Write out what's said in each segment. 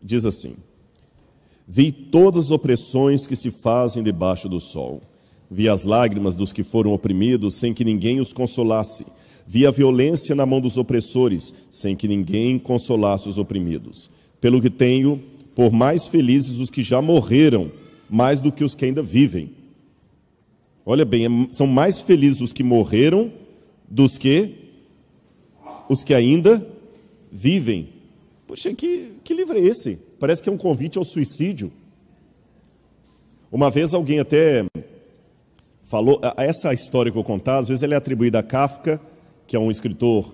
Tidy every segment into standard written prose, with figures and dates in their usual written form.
diz assim: vi todas as opressões que se fazem debaixo do sol. Vi as lágrimas dos que foram oprimidos, sem que ninguém os consolasse. Vi a violência na mão dos opressores, sem que ninguém consolasse os oprimidos. Pelo que tenho, por mais felizes os que já morreram, mais do que os que ainda vivem. Olha bem, são mais felizes os que morreram dos que os que ainda vivem. Poxa, que livro é esse? Parece que é um convite ao suicídio. Uma vez alguém até falou, essa história que eu vou contar, às vezes ela é atribuída a Kafka, que é um escritor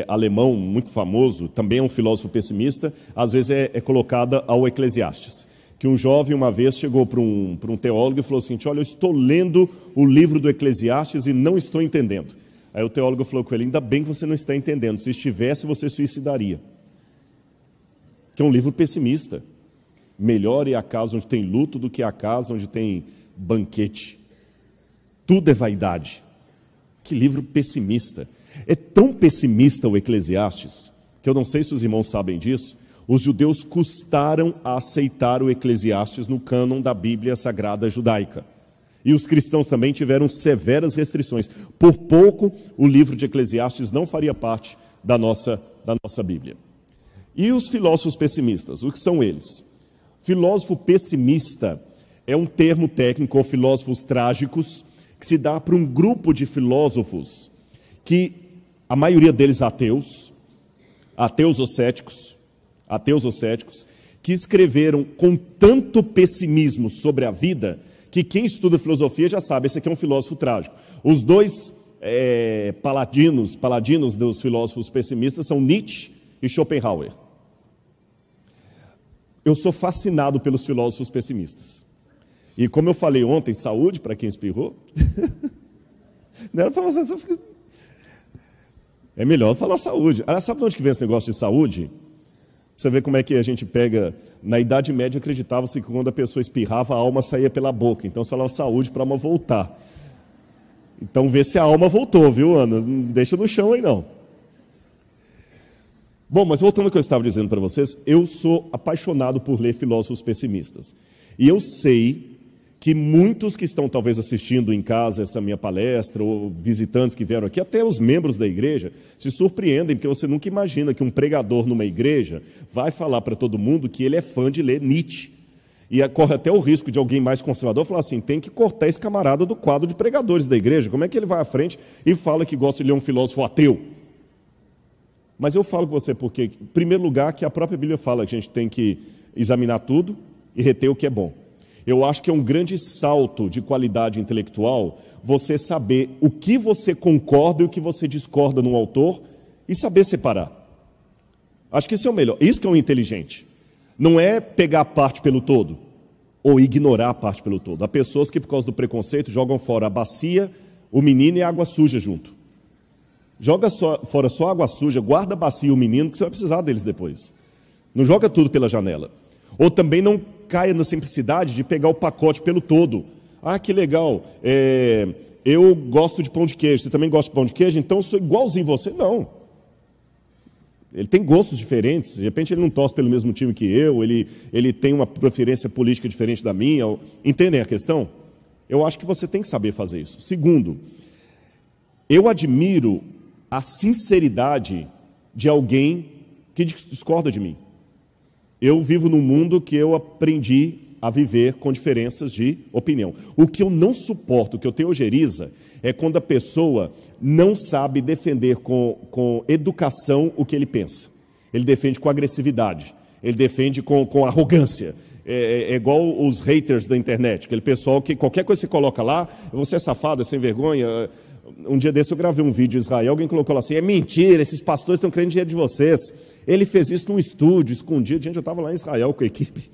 alemão muito famoso, também é um filósofo pessimista, às vezes é colocada ao Eclesiastes. Que um jovem uma vez chegou para um teólogo e falou assim: olha, eu estou lendo o livro do Eclesiastes e não estou entendendo. Aí o teólogo falou com ele: ainda bem que você não está entendendo, se estivesse você suicidaria. Que é um livro pessimista. Melhor é a casa onde tem luto do que a casa onde tem banquete. Tudo é vaidade. Que livro pessimista. É tão pessimista o Eclesiastes, que eu não sei se os irmãos sabem disso, os judeus custaram a aceitar o Eclesiastes no cânon da Bíblia Sagrada Judaica. E os cristãos também tiveram severas restrições. Por pouco, o livro de Eclesiastes não faria parte da nossa Bíblia. E os filósofos pessimistas, o que são eles? Filósofo pessimista é um termo técnico, ou filósofos trágicos, que se dá para um grupo de filósofos que, a maioria deles ateus ou céticos, que escreveram com tanto pessimismo sobre a vida, que quem estuda filosofia já sabe, esse aqui é um filósofo trágico. Os dois paladinos dos filósofos pessimistas são Nietzsche e Schopenhauer. Eu sou fascinado pelos filósofos pessimistas. E como eu falei ontem, saúde para quem espirrou. Não era para você. É melhor falar saúde. Sabe de onde que vem esse negócio de saúde? Você vê como é que a gente pega. Na Idade Média acreditava-se que quando a pessoa espirrava, a alma saía pela boca. Então, se falava saúde para a alma voltar. Então, vê se a alma voltou, viu, Ana? Não deixa no chão aí, não. Bom, mas voltando ao que eu estava dizendo para vocês, eu sou apaixonado por ler filósofos pessimistas. E eu sei que muitos que estão talvez assistindo em casa essa minha palestra, ou visitantes que vieram aqui, até os membros da igreja, se surpreendem, porque você nunca imagina que um pregador numa igreja vai falar para todo mundo que ele é fã de ler Nietzsche. E corre até o risco de alguém mais conservador falar assim: tem que cortar esse camarada do quadro de pregadores da igreja. Como é que ele vai à frente e fala que gosta de ler um filósofo ateu? Mas eu falo com você porque, em primeiro lugar, que a própria Bíblia fala que a gente tem que examinar tudo e reter o que é bom. Eu acho que é um grande salto de qualidade intelectual você saber o que você concorda e o que você discorda num autor e saber separar. Acho que isso é o melhor. Isso que é o inteligente. Não é pegar a parte pelo todo ou ignorar a parte pelo todo. Há pessoas que, por causa do preconceito, jogam fora a bacia, o menino e a água suja junto. Joga fora só a água suja, guarda a bacia e o menino, que você vai precisar deles depois. Não joga tudo pela janela. Ou também não caia na simplicidade de pegar o pacote pelo todo. Ah, que legal, eu gosto de pão de queijo, você também gosta de pão de queijo, então eu sou igualzinho você. Não. Ele tem gostos diferentes, de repente ele não torce pelo mesmo time que eu, ele tem uma preferência política diferente da minha. Entendem a questão? Eu acho que você tem que saber fazer isso. Segundo, eu admiro a sinceridade de alguém que discorda de mim. Eu vivo num mundo que eu aprendi a viver com diferenças de opinião. O que eu não suporto, o que eu tenho ojeriza, é quando a pessoa não sabe defender com educação o que ele pensa. Ele defende com agressividade, ele defende com arrogância. É igual os haters da internet, aquele pessoal que qualquer coisa que você coloca lá, você é safado, é sem vergonha. Um dia desse eu gravei um vídeo em Israel, alguém colocou lá assim: é mentira, esses pastores estão querendo dinheiro de vocês. Ele fez isso num estúdio, escondido. Gente, eu estava lá em Israel com a equipe.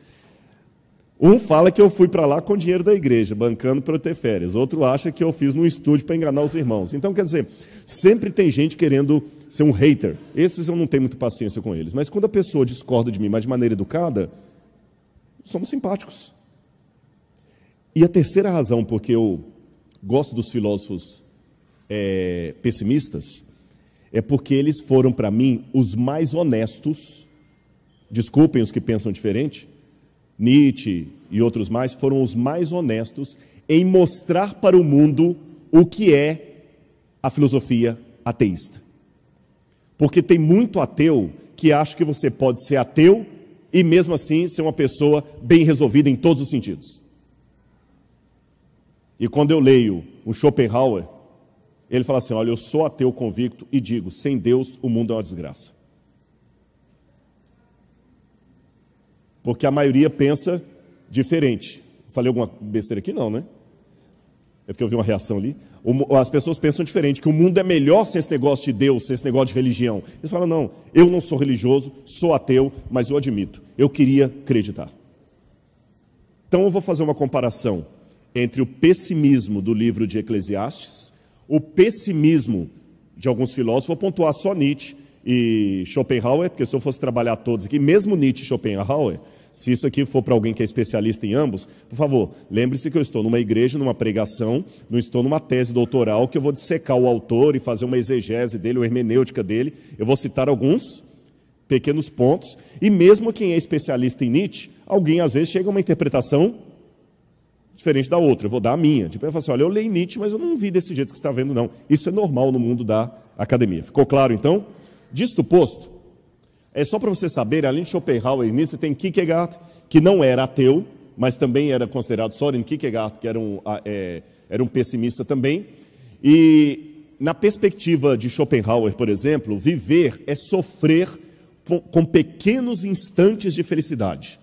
Um fala que eu fui para lá com o dinheiro da igreja, bancando para eu ter férias. Outro acha que eu fiz num estúdio para enganar os irmãos. Então, quer dizer, sempre tem gente querendo ser um hater. Esses eu não tenho muita paciência com eles. Mas quando a pessoa discorda de mim, mas de maneira educada, somos simpáticos. E a terceira razão porque eu gosto dos filósofos pessimistas é porque eles foram, para mim, os mais honestos desculpem os que pensam diferente, Nietzsche e outros mais, foram os mais honestos em mostrar para o mundo o que é a filosofia ateísta. Porque tem muito ateu que acha que você pode ser ateu e mesmo assim ser uma pessoa bem resolvida em todos os sentidos. E quando eu leio o Schopenhauer, ele fala assim, olha, eu sou ateu convicto e digo, sem Deus o mundo é uma desgraça. Porque a maioria pensa diferente. Falei alguma besteira aqui? Não, né? É porque eu vi uma reação ali. As pessoas pensam diferente, que o mundo é melhor sem esse negócio de Deus, sem esse negócio de religião. Eles falam, não, eu não sou religioso, sou ateu, mas eu admito, eu queria acreditar. Então eu vou fazer uma comparação entre o pessimismo do livro de Eclesiastes, o pessimismo de alguns filósofos, vou pontuar só Nietzsche e Schopenhauer, porque se eu fosse trabalhar todos aqui, mesmo Nietzsche e Schopenhauer, se isso aqui for para alguém que é especialista em ambos, por favor, lembre-se que eu estou numa igreja, numa pregação, não estou numa tese doutoral que eu vou dissecar o autor e fazer uma exegese dele, uma hermenêutica dele. Eu vou citar alguns pequenos pontos, e mesmo quem é especialista em Nietzsche, alguém às vezes chega a uma interpretação diferente da outra. Eu vou dar a minha. Tipo, eu falo assim, olha, eu leio Nietzsche, mas eu não vi desse jeito que você está vendo, não. Isso é normal no mundo da academia. Ficou claro, então? Disto posto, é só para você saber, além de Schopenhauer e Nietzsche, tem Kierkegaard, que não era ateu, mas também era considerado Søren Kierkegaard, que era um pessimista também. E na perspectiva de Schopenhauer, por exemplo, viver é sofrer com pequenos instantes de felicidade.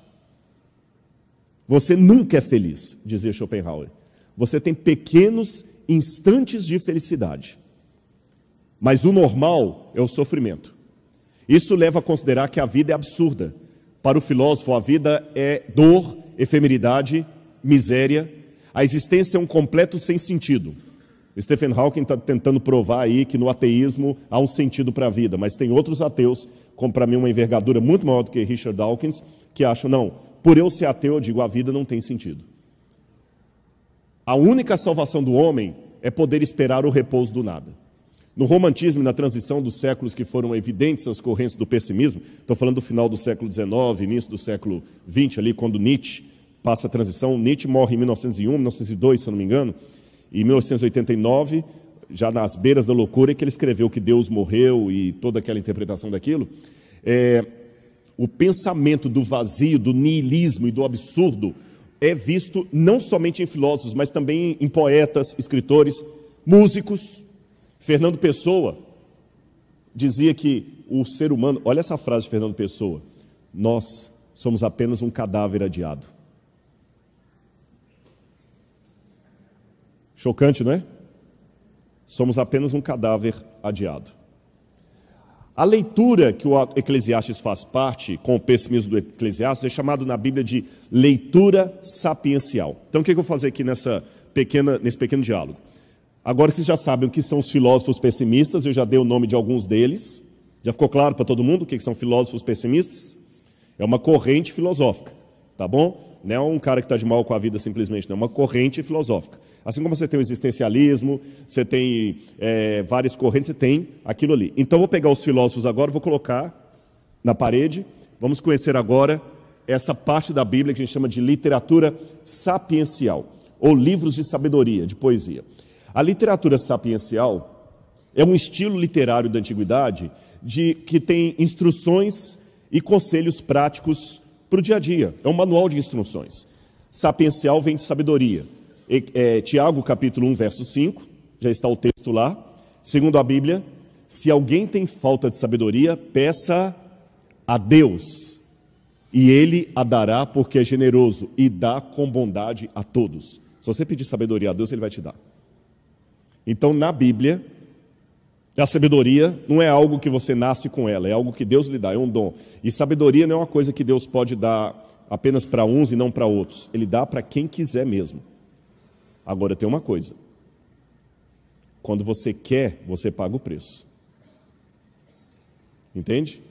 Você nunca é feliz, dizia Schopenhauer. Você tem pequenos instantes de felicidade. Mas o normal é o sofrimento. Isso leva a considerar que a vida é absurda. Para o filósofo, a vida é dor, efemeridade, miséria. A existência é um completo sem sentido. Stephen Hawking está tentando provar aí que no ateísmo há um sentido para a vida, mas tem outros ateus, como para mim uma envergadura muito maior do que Richard Dawkins, que acham, não, por eu ser ateu, eu digo, a vida não tem sentido. A única salvação do homem é poder esperar o repouso do nada. No romantismo e na transição dos séculos que foram evidentes as correntes do pessimismo, estou falando do final do século XIX, início do século XX, ali quando Nietzsche passa a transição. Nietzsche morre em 1901, 1902, se eu não me engano, e em 1989, já nas beiras da loucura, é que ele escreveu que Deus morreu e toda aquela interpretação daquilo. O pensamento do vazio, do niilismo e do absurdo é visto não somente em filósofos, mas também em poetas, escritores, músicos. Fernando Pessoa dizia que o ser humano, olha essa frase de Fernando Pessoa, nós somos apenas um cadáver adiado. Chocante, não é? Somos apenas um cadáver adiado. A leitura que o Eclesiastes faz parte, com o pessimismo do Eclesiastes, é chamado na Bíblia de leitura sapiencial. Então, o que eu vou fazer aqui nesse pequeno diálogo? Agora vocês já sabem o que são os filósofos pessimistas, eu já dei o nome de alguns deles. Já ficou claro para todo mundo o que são filósofos pessimistas? É uma corrente filosófica, tá bom? Não é um cara que está de mal com a vida simplesmente, não, é uma corrente filosófica. Assim como você tem o existencialismo, você tem várias correntes, você tem aquilo ali. Então, eu vou pegar os filósofos agora, vou colocar na parede. Vamos conhecer agora essa parte da Bíblia que a gente chama de literatura sapiencial, ou livros de sabedoria, de poesia. A literatura sapiencial é um estilo literário da antiguidade que tem instruções e conselhos práticos para o dia a dia. É um manual de instruções. Sapiencial vem de sabedoria. Tiago, capítulo 1, verso 5, já está o texto lá. Segundo a Bíblia, se alguém tem falta de sabedoria, peça a Deus, e Ele a dará porque é generoso e dá com bondade a todos. Se você pedir sabedoria a Deus, Ele vai te dar. Então, na Bíblia, a sabedoria não é algo que você nasce com ela, é algo que Deus lhe dá, é um dom. E sabedoria não é uma coisa que Deus pode dar apenas para uns e não para outros. Ele dá para quem quiser mesmo. Agora, tem uma coisa. Quando você quer, você paga o preço. Entende?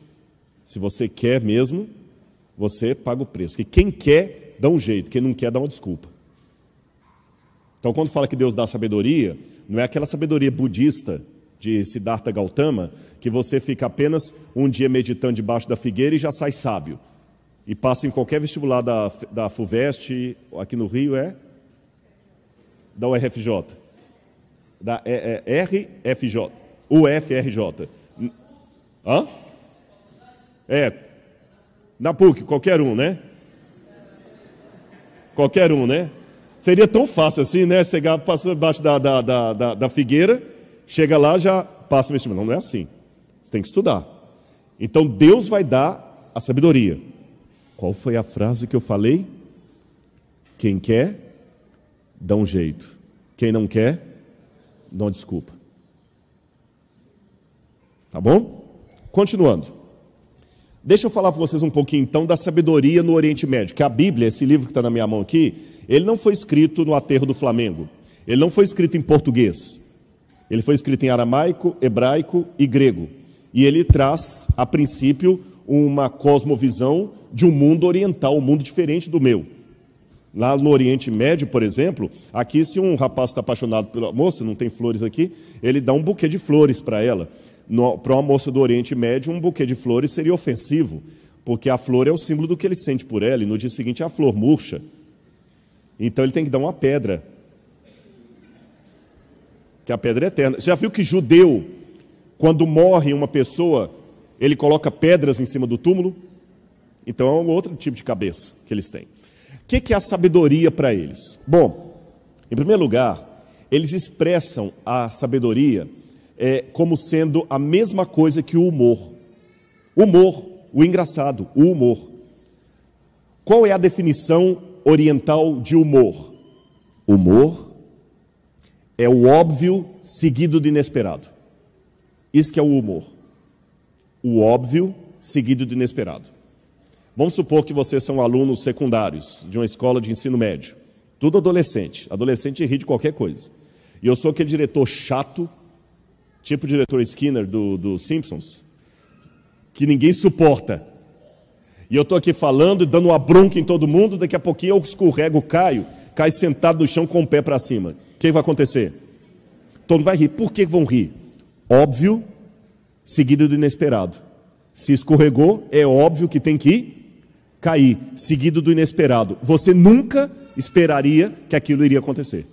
Se você quer mesmo, você paga o preço. Que quem quer, dá um jeito. Quem não quer, dá uma desculpa. Então, quando fala que Deus dá sabedoria, não é aquela sabedoria budista, de Siddhartha Gautama, que você fica apenas um dia meditando debaixo da figueira e já sai sábio. E passa em qualquer vestibular da FUVEST, aqui no Rio da UFRJ. Da RFJ, UFRJ. Hã? Na PUC, qualquer um, né? Qualquer um, né? Seria tão fácil assim, né? Chegar, passa debaixo da figueira, chega lá, já passa o vestibular. Não é assim. Você tem que estudar. Então, Deus vai dar a sabedoria. Qual foi a frase que eu falei? Quem quer, dá um jeito. Quem não quer, dá uma desculpa. Tá bom? Continuando. Deixa eu falar para vocês um pouquinho, então, da sabedoria no Oriente Médio. Que a Bíblia, esse livro que está na minha mão aqui, ele não foi escrito no aterro do Flamengo. Ele não foi escrito em português. Ele foi escrito em aramaico, hebraico e grego. E ele traz, a princípio, uma cosmovisão de um mundo oriental, um mundo diferente do meu. Lá no Oriente Médio, por exemplo, aqui se um rapaz está apaixonado pela moça, não tem flores aqui, ele dá um buquê de flores para ela. Para uma moça do Oriente Médio, um buquê de flores seria ofensivo, porque a flor é o símbolo do que ele sente por ela, e no dia seguinte a flor murcha. Então ele tem que dar uma pedra, que a pedra é eterna. Você já viu que judeu, quando morre uma pessoa, ele coloca pedras em cima do túmulo? Então é um outro tipo de cabeça que eles têm. O que é a sabedoria para eles? Bom, em primeiro lugar, eles expressam a sabedoria como sendo a mesma coisa que o humor. Humor, o engraçado, o humor. Qual é a definição oriental de humor? Humor é o óbvio seguido do inesperado. Isso que é o humor. O óbvio seguido do inesperado. Vamos supor que vocês são alunos secundários de uma escola de ensino médio. Tudo adolescente. Adolescente ri de qualquer coisa. E eu sou aquele diretor chato, tipo o diretor Skinner do Simpsons, que ninguém suporta. E eu estou aqui falando e dando uma bronca em todo mundo, daqui a pouquinho eu escorrego, cai sentado no chão com o pé para cima. O que vai acontecer? Todo mundo vai rir. Por que vão rir? Óbvio, seguido do inesperado. Se escorregou, é óbvio que tem que cair, seguido do inesperado. Você nunca esperaria que aquilo iria acontecer.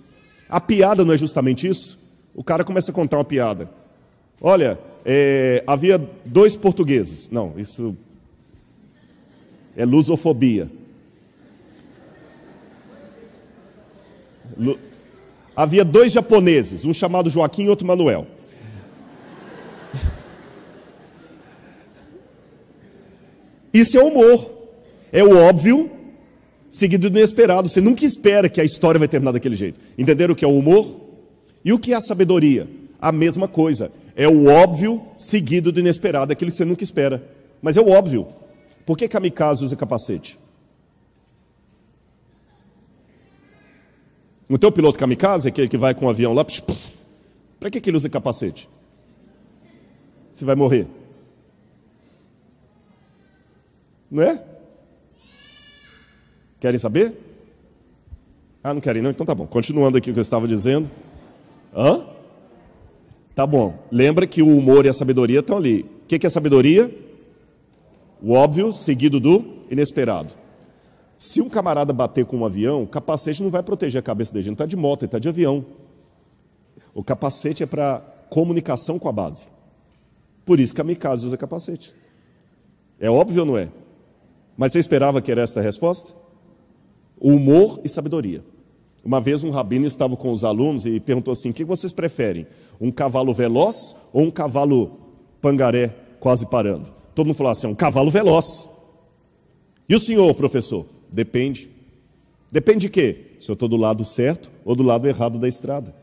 A piada não é justamente isso? O cara começa a contar uma piada. Olha, havia 2 portugueses. Não, isso é lusofobia. Havia 2 japoneses, um chamado Joaquim e outro Manuel. Isso é humor. É o óbvio seguido do inesperado. Você nunca espera que a história vai terminar daquele jeito. Entenderam o que é o humor? E o que é a sabedoria? A mesma coisa. É o óbvio seguido do inesperado, aquilo que você nunca espera. Mas é o óbvio. Por que kamikaze usa capacete? Não tem o piloto kamikaze, aquele que vai com o avião lá? Para que ele usa capacete? Você vai morrer. Não é? Querem saber? Ah, não querem não? Então tá bom. Continuando aqui o que eu estava dizendo. Hã? Tá bom. Lembra que o humor e a sabedoria estão ali. O que é sabedoria? O óbvio seguido do inesperado. Se um camarada bater com um avião, o capacete não vai proteger a cabeça dele. Ele não está de moto, ele está de avião. O capacete é para comunicação com a base. Por isso que a kamikaze usa capacete. É óbvio ou não é? Mas você esperava que era essa a resposta? Humor e sabedoria. Uma vez um rabino estava com os alunos e perguntou assim: o que vocês preferem? Um cavalo veloz ou um cavalo pangaré quase parando? Todo mundo falou assim: um cavalo veloz. E o senhor, professor? Depende. Depende de quê? Se eu estou do lado certo ou do lado errado da estrada.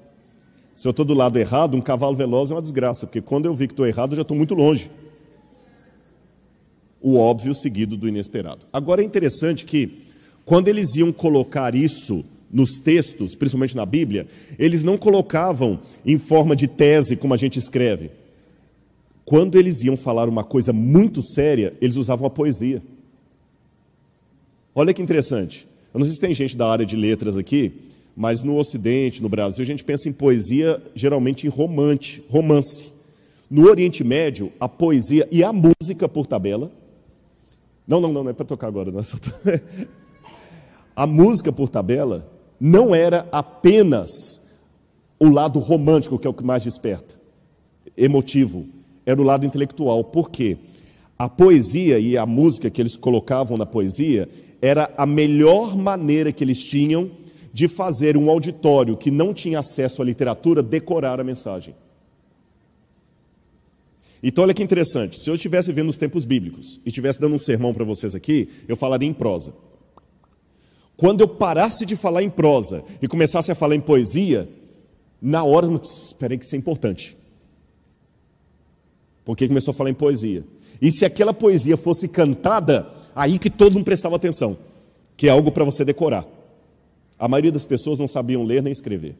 Se eu estou do lado errado, um cavalo veloz é uma desgraça, porque quando eu vi que estou errado, eu já estou muito longe. O óbvio seguido do inesperado. Agora é interessante que, quando eles iam colocar isso nos textos, principalmente na Bíblia, eles não colocavam em forma de tese, como a gente escreve. Quando eles iam falar uma coisa muito séria, eles usavam a poesia. Olha que interessante. Eu não sei se tem gente da área de letras aqui, mas no Ocidente, no Brasil, a gente pensa em poesia geralmente em romance. No Oriente Médio, a poesia e a música por tabela... Não é para tocar agora. Não é só... A música por tabela não era apenas o lado romântico, que é o que mais desperta, emotivo, era o lado intelectual. Por quê? A poesia e a música que eles colocavam na poesia era a melhor maneira que eles tinham de fazer um auditório que não tinha acesso à literatura decorar a mensagem. Então, olha que interessante, se eu estivesse vendo os tempos bíblicos e estivesse dando um sermão para vocês aqui, eu falaria em prosa. Quando eu parasse de falar em prosa e começasse a falar em poesia, na hora, espera aí que isso é importante. Porque começou a falar em poesia. E se aquela poesia fosse cantada, aí que todo mundo prestava atenção, que é algo para você decorar. A maioria das pessoas não sabiam ler nem escrever.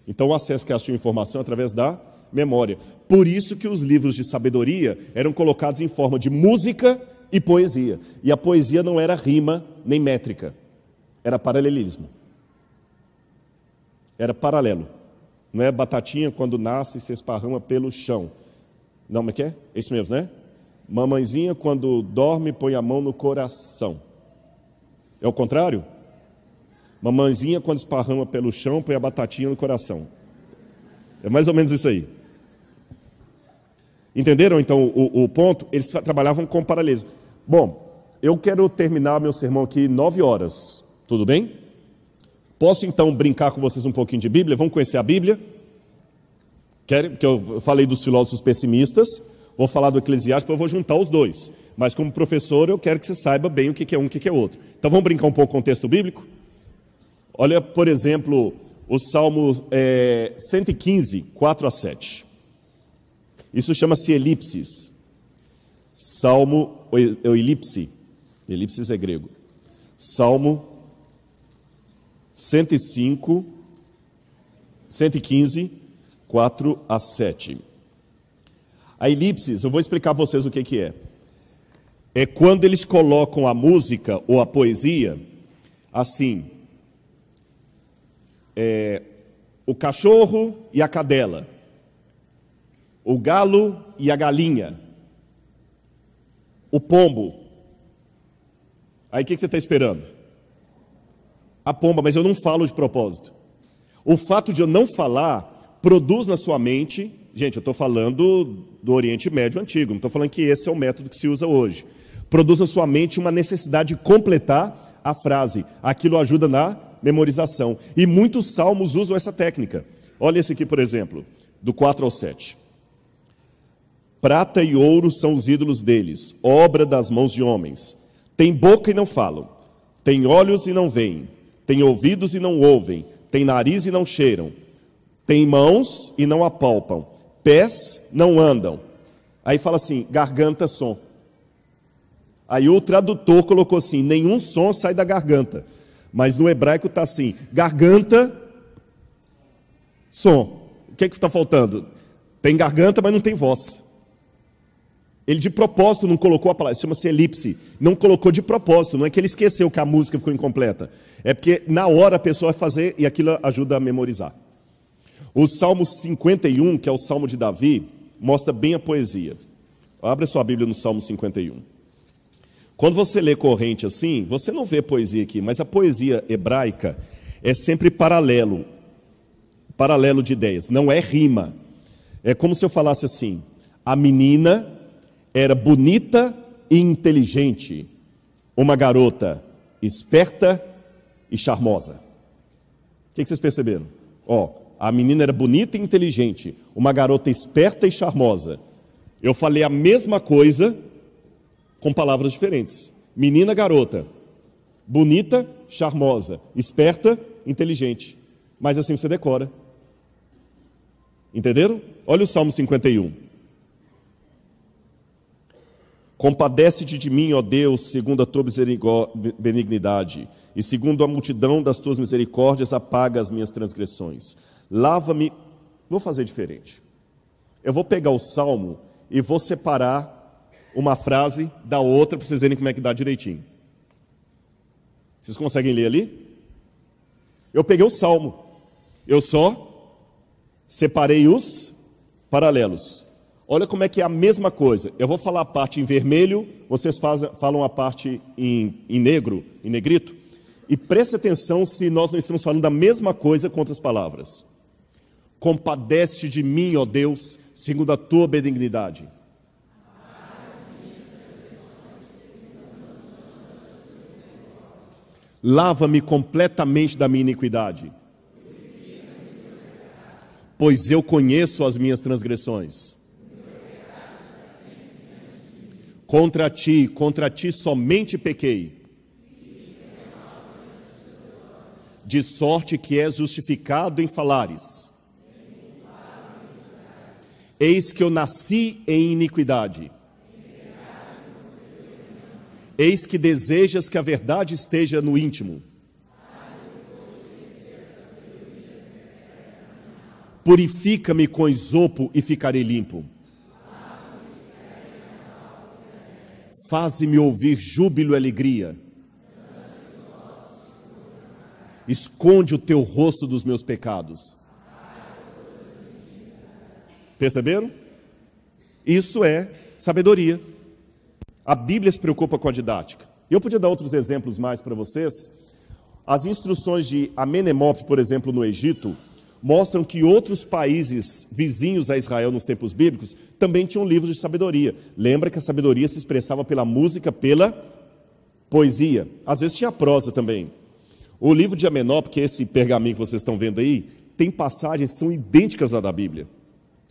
Então, o acesso que elas tinham informação através da memória. Por isso que os livros de sabedoria eram colocados em forma de música e poesia. E a poesia não era rima nem métrica. Era paralelismo. Era paralelo. Não é batatinha quando nasce e se esparrama pelo chão. Não, mas que é? É isso mesmo, né? Mamãezinha quando dorme põe a mão no coração. É o contrário? Mamãezinha quando esparrama pelo chão põe a batatinha no coração. É mais ou menos isso aí. Entenderam então o ponto? Eles trabalhavam com paralelismo. Bom, eu quero terminar meu sermão aqui 9 horas. Tudo bem? Posso então brincar com vocês um pouquinho de Bíblia? Vamos conhecer a Bíblia? Querem? Porque eu falei dos filósofos pessimistas, vou falar do Eclesiástico, eu vou juntar os dois. Mas como professor eu quero que você saiba bem o que é um e o que é outro. Então vamos brincar um pouco com o texto bíblico? Olha, por exemplo, o Salmo 115, 4 a 7. Isso chama-se elipsis. Salmo, ou elipse. Elipsis é grego. Salmo 115, 4 a 7. A elipsis, eu vou explicar para vocês o que é. É quando eles colocam a música ou a poesia assim. O cachorro e a cadela. O galo e a galinha. O pombo. Aí o que você está esperando? A pomba, mas eu não falo de propósito. O fato de eu não falar produz na sua mente... Gente, eu estou falando do Oriente Médio Antigo, não estou falando que esse é o método que se usa hoje. Produz na sua mente uma necessidade de completar a frase. Aquilo ajuda na memorização. E muitos salmos usam essa técnica. Olha esse aqui, por exemplo, do 4 ao 7. Prata e ouro são os ídolos deles, obra das mãos de homens. Tem boca e não falam, tem olhos e não veem, tem ouvidos e não ouvem, tem nariz e não cheiram, tem mãos e não apalpam, pés não andam. Aí fala assim, garganta, som. Aí o tradutor colocou assim, nenhum som sai da garganta. Mas no hebraico está assim, garganta, som. O que está faltando? Tem garganta, mas não tem voz. Ele de propósito não colocou a palavra, chama-se elipse. Não colocou de propósito, não é que ele esqueceu que a música ficou incompleta. É porque na hora a pessoa vai fazer e aquilo ajuda a memorizar. O Salmo 51, que é o Salmo de Davi, mostra bem a poesia. Abre a sua Bíblia no Salmo 51. Quando você lê corrente assim, você não vê poesia aqui, mas a poesia hebraica é sempre paralelo de ideias, não é rima. É como se eu falasse assim, a menina era bonita e inteligente, uma garota esperta e charmosa. O que vocês perceberam? A menina era bonita e inteligente, uma garota esperta e charmosa. Eu falei a mesma coisa com palavras diferentes. Menina, garota, bonita, charmosa, esperta, inteligente. Mas assim você decora. Entenderam? Olha o Salmo 51. Compadece-te de mim, ó Deus, segundo a tua benignidade, e segundo a multidão das tuas misericórdias, apaga as minhas transgressões. Lava-me. Vou fazer diferente. Eu vou pegar o Salmo e vou separar uma frase da outra para vocês verem como é que dá direitinho. Vocês conseguem ler ali? Eu peguei o Salmo. Eu só separei os paralelos. Olha como é que é a mesma coisa. Eu vou falar a parte em vermelho, vocês falam a parte em negro, em negrito. E preste atenção se nós não estamos falando da mesma coisa com outras palavras. Compadece de mim, ó Deus, segundo a tua benignidade. Lava-me completamente da minha iniquidade, pois eu conheço as minhas transgressões. Contra ti somente pequei, de sorte que és justificado em falares. Eis que eu nasci em iniquidade. Eis que desejas que a verdade esteja no íntimo. Purifica-me com esopo e ficarei limpo. Faze-me ouvir júbilo e alegria. Esconde o teu rosto dos meus pecados. Perceberam? Isso é sabedoria. A Bíblia se preocupa com a didática. Eu podia dar outros exemplos mais para vocês. As instruções de Amenemope, por exemplo, no Egito, mostram que outros países vizinhos a Israel nos tempos bíblicos também tinham livros de sabedoria. Lembra que a sabedoria se expressava pela música, pela poesia. Às vezes tinha prosa também. O livro de Amenemope, que é esse pergaminho que vocês estão vendo aí, tem passagens que são idênticas à da Bíblia.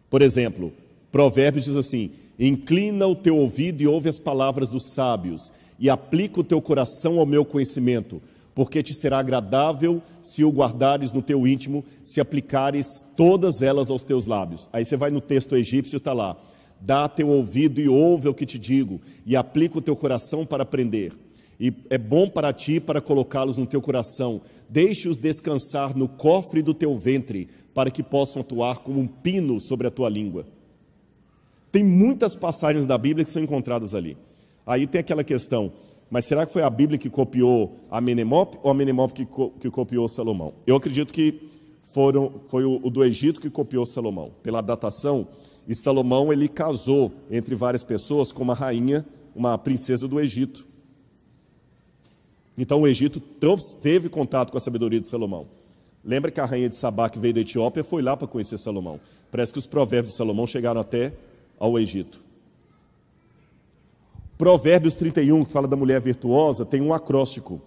Por exemplo, Provérbios diz assim: inclina o teu ouvido e ouve as palavras dos sábios, e aplica o teu coração ao meu conhecimento, porque te será agradável se o guardares no teu íntimo, se aplicares todas elas aos teus lábios. Aí você vai no texto egípcio, está lá: dá teu ouvido e ouve o que te digo, e aplica o teu coração para aprender. E é bom para ti para colocá-los no teu coração. Deixe-os descansar no cofre do teu ventre, para que possam atuar como um pino sobre a tua língua. Tem muitas passagens da Bíblia que são encontradas ali. Aí tem aquela questão: mas será que foi a Bíblia que copiou Amenemope ou Amenemope que copiou Salomão? Eu acredito que foi o do Egito que copiou Salomão, pela datação. E Salomão, ele casou entre várias pessoas com uma rainha, uma princesa do Egito. Então o Egito teve contato com a sabedoria de Salomão. Lembra que a rainha de Sabá, que veio da Etiópia, foi lá para conhecer Salomão. Parece que os provérbios de Salomão chegaram até ao Egito. Provérbios 31, que fala da mulher virtuosa, tem um acróstico.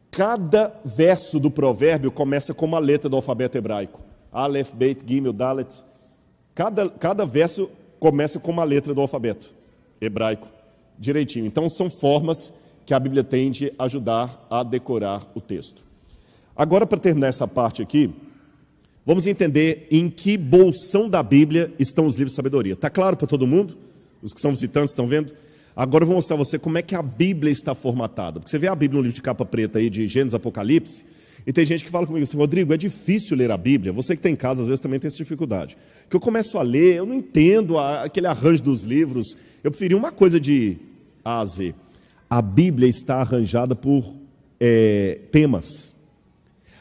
Cada verso do provérbio começa com uma letra do alfabeto hebraico. Aleph, Beit, Gimel, Dalet. Cada verso começa com uma letra do alfabeto hebraico, direitinho. Então são formas que a Bíblia tem de ajudar a decorar o texto. Agora, para terminar essa parte aqui, vamos entender em que bolsão da Bíblia estão os livros de sabedoria. Está claro para todo mundo? Os que são visitantes estão vendo? Agora eu vou mostrar a você como é que a Bíblia está formatada. Porque você vê a Bíblia no livro de capa preta aí, de Gênesis, Apocalipse, e tem gente que fala comigo assim: Rodrigo, é difícil ler a Bíblia. Você que está em casa, às vezes, também tem essa dificuldade. Que eu começo a ler, eu não entendo aquele arranjo dos livros. Eu preferi uma coisa de A a Z. A Bíblia está arranjada por temas.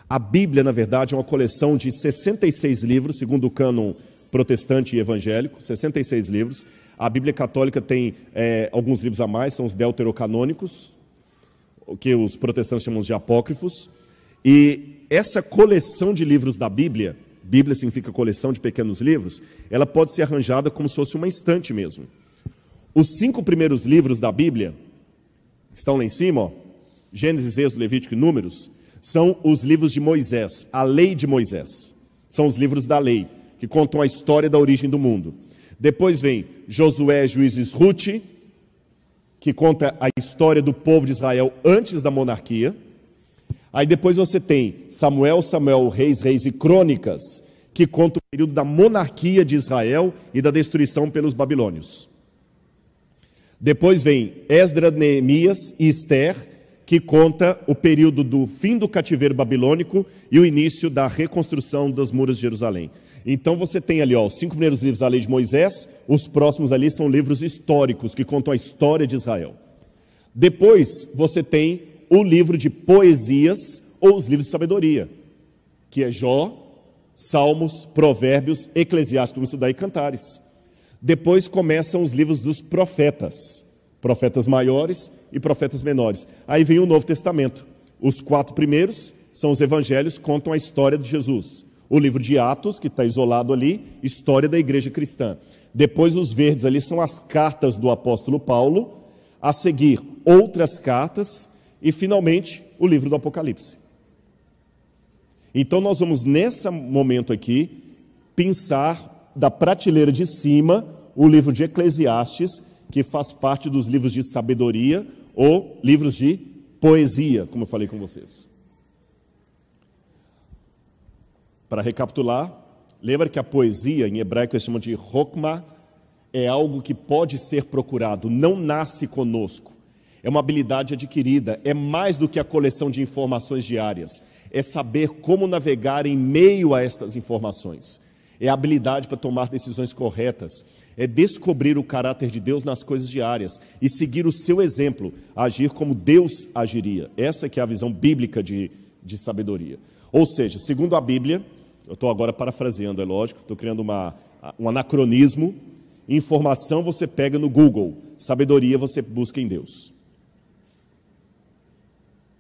A Bíblia, na verdade, é uma coleção de 66 livros, segundo o cânon protestante e evangélico, 66 livros. A Bíblia católica tem alguns livros a mais, são os deuterocanônicos, o que os protestantes chamam de apócrifos. E essa coleção de livros da Bíblia, Bíblia significa coleção de pequenos livros, ela pode ser arranjada como se fosse uma estante mesmo. Os 5 primeiros livros da Bíblia, estão lá em cima, ó, Gênesis, Êxodo, Levítico e Números, são os livros de Moisés, a lei de Moisés. São os livros da lei, que contam a história da origem do mundo. Depois vem Josué, Juízes, Rute, que conta a história do povo de Israel antes da monarquia. Aí depois você tem Samuel, Reis e Crônicas, que conta o período da monarquia de Israel e da destruição pelos babilônios. Depois vem Esdras, Neemias e Esther, que conta o período do fim do cativeiro babilônico e o início da reconstrução dos muros de Jerusalém. Então você tem ali, ó, os 5 primeiros livros da lei de Moisés, os próximos ali são livros históricos, que contam a história de Israel. Depois você tem o livro de poesias, ou os livros de sabedoria, que é Jó, Salmos, Provérbios, Eclesiastes, vamos estudar, e Cantares. Depois começam os livros dos profetas, profetas maiores e profetas menores. Aí vem o Novo Testamento. Os 4 primeiros são os evangelhos, contam a história de Jesus. O livro de Atos, que está isolado ali, história da igreja cristã. Depois os verdes ali são as cartas do apóstolo Paulo, a seguir outras cartas e finalmente o livro do Apocalipse. Então nós vamos nesse momento aqui pensar da prateleira de cima o livro de Eclesiastes, que faz parte dos livros de sabedoria ou livros de poesia, como eu falei com vocês. Para recapitular, lembra que a poesia, em hebraico eles chamam de Hokmah, é algo que pode ser procurado, não nasce conosco. É uma habilidade adquirida, é mais do que a coleção de informações diárias. É saber como navegar em meio a estas informações. É a habilidade para tomar decisões corretas. É descobrir o caráter de Deus nas coisas diárias e seguir o seu exemplo, agir como Deus agiria. Essa que é a visão bíblica de sabedoria. Ou seja, segundo a Bíblia, eu estou agora parafraseando, é lógico, estou criando um anacronismo. Informação você pega no Google, sabedoria você busca em Deus.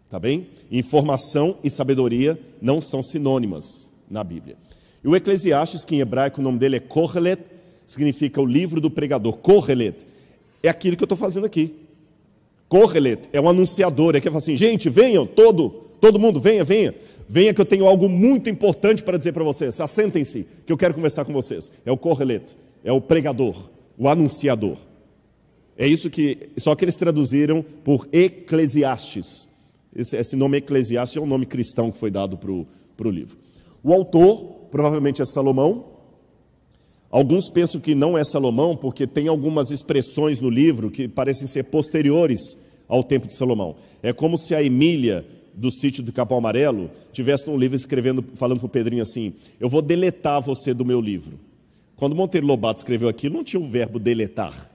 Tá bem? Informação e sabedoria não são sinônimas na Bíblia. E o Eclesiastes, que em hebraico o nome dele é Kohelet, significa o livro do pregador. Kohelet é aquilo que eu estou fazendo aqui. Kohelet é um anunciador, é que fala assim, gente, venham, todo mundo, venha, que eu tenho algo muito importante para dizer para vocês. Assentem-se, que eu quero conversar com vocês. É o Kohelet, é o pregador, o anunciador. É isso só que eles traduziram por Eclesiastes. Esse nome Eclesiastes é um nome cristão que foi dado para o livro. O autor, provavelmente é Salomão. Alguns pensam que não é Salomão, porque tem algumas expressões no livro que parecem ser posteriores ao tempo de Salomão. É como se a Emília, do Sítio do Capão Amarelo, tivesse um livro falando para o Pedrinho assim, eu vou deletar você do meu livro. Quando Monteiro Lobato escreveu aquilo, não tinha o verbo deletar.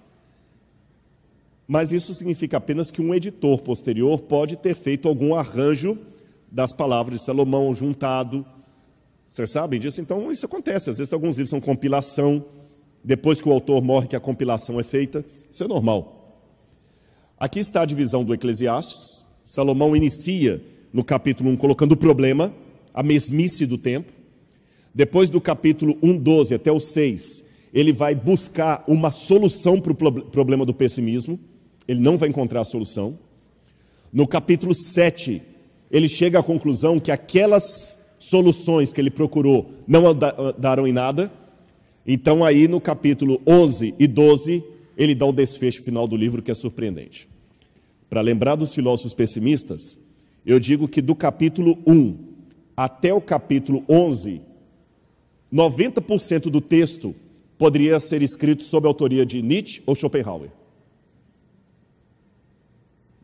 Mas isso significa apenas que um editor posterior pode ter feito algum arranjo das palavras de Salomão, juntado. Vocês sabem disso? Então isso acontece. Às vezes alguns livros são compilação, depois que o autor morre que a compilação é feita. Isso é normal. Aqui está a divisão do Eclesiastes. Salomão inicia no capítulo 1 colocando o problema, a mesmice do tempo. Depois do capítulo 1:12 até o 6, ele vai buscar uma solução para o problema do pessimismo. Ele não vai encontrar a solução. No capítulo 7, ele chega à conclusão que aquelas soluções que ele procurou não daram em nada. Então aí no capítulo 11 e 12, ele dá o desfecho final do livro, que é surpreendente. Para lembrar dos filósofos pessimistas, eu digo que do capítulo 1 até o capítulo 11, 90% do texto poderia ser escrito sob a autoria de Nietzsche ou Schopenhauer.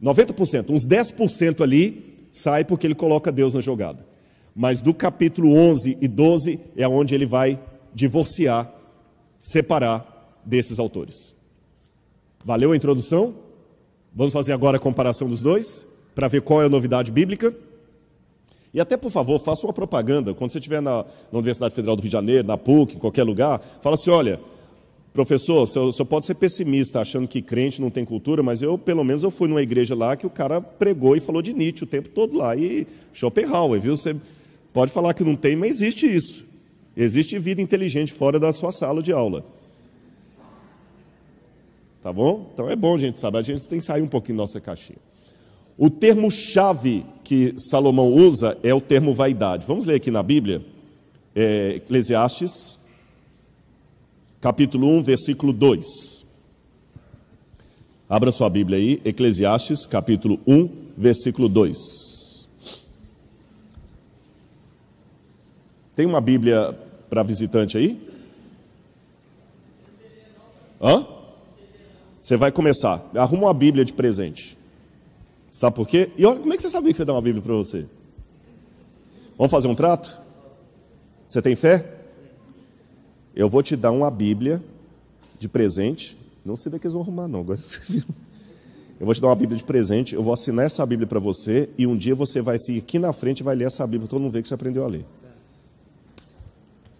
90%, uns 10% ali sai porque ele coloca Deus na jogada. Mas do capítulo 11 e 12 é onde ele vai divorciar, separar desses autores. Valeu a introdução? Vamos fazer agora a comparação dos dois, para ver qual é a novidade bíblica. E até, por favor, faça uma propaganda. Quando você estiver na Universidade Federal do Rio de Janeiro, na PUC, em qualquer lugar, fala assim, olha, professor, o senhor pode ser pessimista, achando que crente não tem cultura, mas pelo menos, eu fui numa igreja lá que o cara pregou e falou de Nietzsche o tempo todo lá. E Schopenhauer, viu? Você pode falar que não tem, mas existe isso. Existe vida inteligente fora da sua sala de aula. Tá bom? Então é bom a gente saber, a gente tem que sair um pouquinho da nossa caixinha. O termo-chave que Salomão usa é o termo vaidade. Vamos ler aqui na Bíblia, Eclesiastes, capítulo 1, versículo 2. Abra sua Bíblia aí, Eclesiastes, capítulo 1, versículo 2. Tem uma Bíblia para visitante aí? Hã? Você vai começar. Arruma uma Bíblia de presente. Sabe por quê? E olha, como é que você sabia que eu ia dar uma Bíblia para você? Vamos fazer um trato? Você tem fé? Eu vou te dar uma Bíblia de presente. Não sei daqui eles vão arrumar, não. Agora você viu. Eu vou te dar uma Bíblia de presente. Eu vou assinar essa Bíblia para você. E um dia você vai vir aqui na frente e vai ler essa Bíblia. Todo mundo vê que você aprendeu a ler.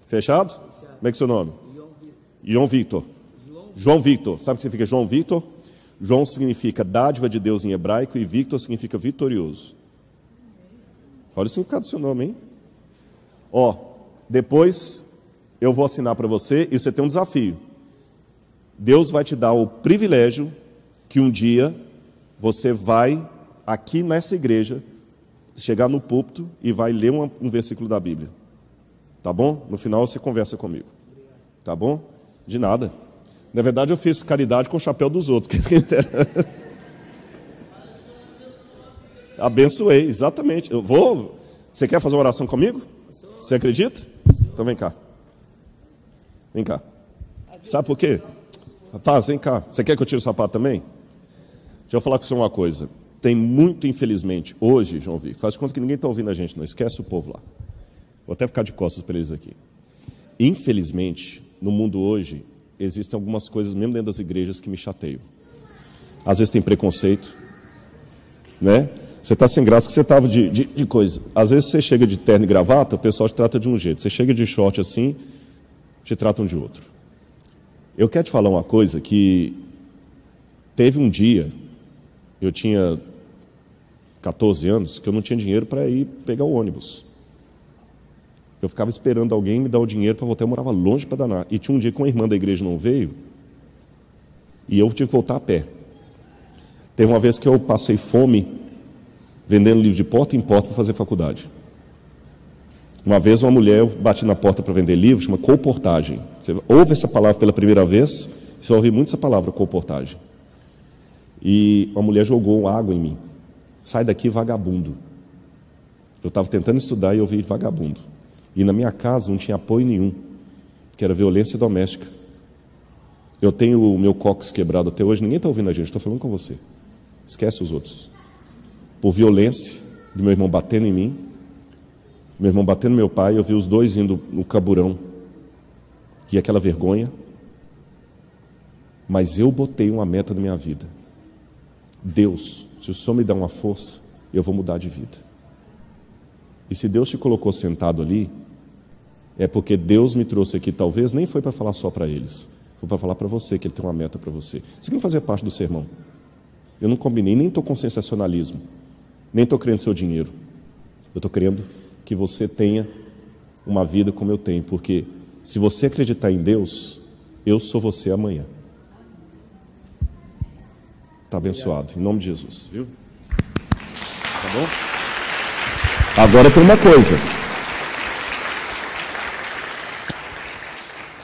Fechado? Como é que é o seu nome? Ion Victor. João Victor. Sabe o que significa João Victor? João significa dádiva de Deus em hebraico e Victor significa vitorioso. Olha o significado do seu nome, hein? Ó, depois eu vou assinar para você e você tem um desafio. Deus vai te dar o privilégio que um dia você vai, aqui nessa igreja, chegar no púlpito e vai ler um versículo da Bíblia. Tá bom? No final você conversa comigo. Tá bom? De nada. Na verdade eu fiz caridade com o chapéu dos outros. Abençoei, exatamente. Eu vou. Você quer fazer uma oração comigo? Você acredita? Então vem cá. Vem cá. Sabe por quê? Rapaz, vem cá. Você quer que eu tire o sapato também? Deixa eu falar com você uma coisa. Tem muito, infelizmente, hoje, João Victor, faz de conta que ninguém está ouvindo a gente, não esquece o povo lá. Vou até ficar de costas para eles aqui. Infelizmente, no mundo hoje, existem algumas coisas, mesmo dentro das igrejas, que me chateiam. Às vezes tem preconceito, né? Você está sem graça porque você estava de coisa. Às vezes você chega de terno e gravata, o pessoal te trata de um jeito. Você chega de short assim, te tratam de outro. Eu quero te falar uma coisa que teve um dia, eu tinha 14 anos, que eu não tinha dinheiro para ir pegar o ônibus. Eu ficava esperando alguém me dar o dinheiro para voltar, eu morava longe para danar. E tinha um dia que uma irmã da igreja não veio, e eu tive que voltar a pé. Teve uma vez que eu passei fome, vendendo livro de porta em porta para fazer faculdade. Uma vez uma mulher, eu bati na porta para vender livro, chama colportagem. Você ouve essa palavra pela primeira vez, você vai ouvir muito essa palavra, colportagem. E uma mulher jogou água em mim. Sai daqui, vagabundo. Eu estava tentando estudar e eu vi vagabundo. E na minha casa não tinha apoio nenhum, que era violência doméstica. Eu tenho o meu cóccix quebrado até hoje, ninguém está ouvindo a gente, estou falando com você. Esquece os outros. Por violência, de meu irmão batendo em mim, meu irmão batendo no meu pai, eu vi os dois indo no caburão. E aquela vergonha. Mas eu botei uma meta na minha vida. Deus, se o Senhor me dá uma força, eu vou mudar de vida. E se Deus te colocou sentado ali, é porque Deus me trouxe aqui, talvez nem foi para falar só para eles, foi para falar para você que Ele tem uma meta para você. Isso aqui não fazia parte do sermão. Eu não combinei, nem estou com sensacionalismo, nem estou querendo seu dinheiro. Eu estou querendo que você tenha uma vida como eu tenho, porque se você acreditar em Deus, eu sou você amanhã. Está abençoado, em nome de Jesus, viu? Tá bom? Agora tem uma coisa.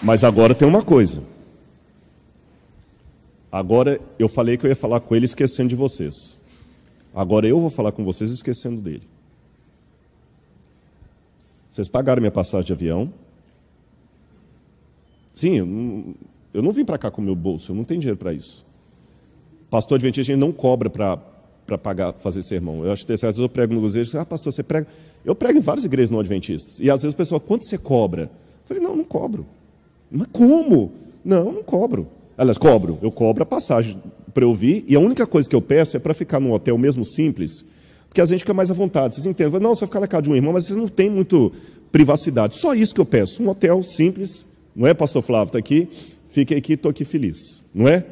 Mas agora tem uma coisa. Agora eu falei que eu ia falar com ele esquecendo de vocês. Agora eu vou falar com vocês esquecendo dele. Vocês pagaram minha passagem de avião. Sim, eu não vim para cá com o meu bolso, eu não tenho dinheiro para isso. Pastor adventista, a gente não cobra para pagar, fazer sermão. Eu acho que às vezes eu prego no igreja, pastor, você prega? Eu prego em várias igrejas não adventistas. E às vezes o pessoal, quanto você cobra? Eu falei, não cobro. Mas como? Não cobro. Aliás, cobro. Eu cobro a passagem para eu vir, e a única coisa que eu peço é para ficar num hotel mesmo simples, porque a gente fica mais à vontade. Vocês entendem? Não, você vai ficar na casa de um irmão, mas vocês não têm muito privacidade. Só isso que eu peço. Um hotel simples, não é, pastor Flávio? Está aqui, fique aqui, estou aqui feliz. Não é?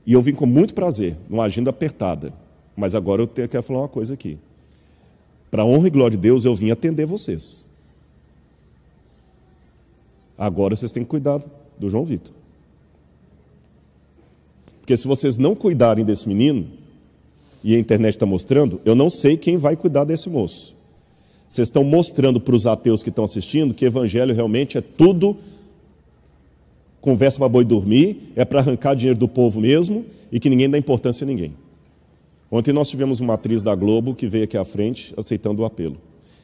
E eu vim com muito prazer, numa agenda apertada. Mas agora eu quero falar uma coisa aqui. Para a honra e glória de Deus, eu vim atender vocês. Agora vocês têm que cuidar do João Victor. Porque se vocês não cuidarem desse menino, e a internet está mostrando, eu não sei quem vai cuidar desse moço. Vocês estão mostrando para os ateus que estão assistindo que evangelho realmente é tudo conversa para boi dormir, é para arrancar dinheiro do povo mesmo e que ninguém dá importância a ninguém. Ontem nós tivemos uma atriz da Globo que veio aqui à frente aceitando o apelo.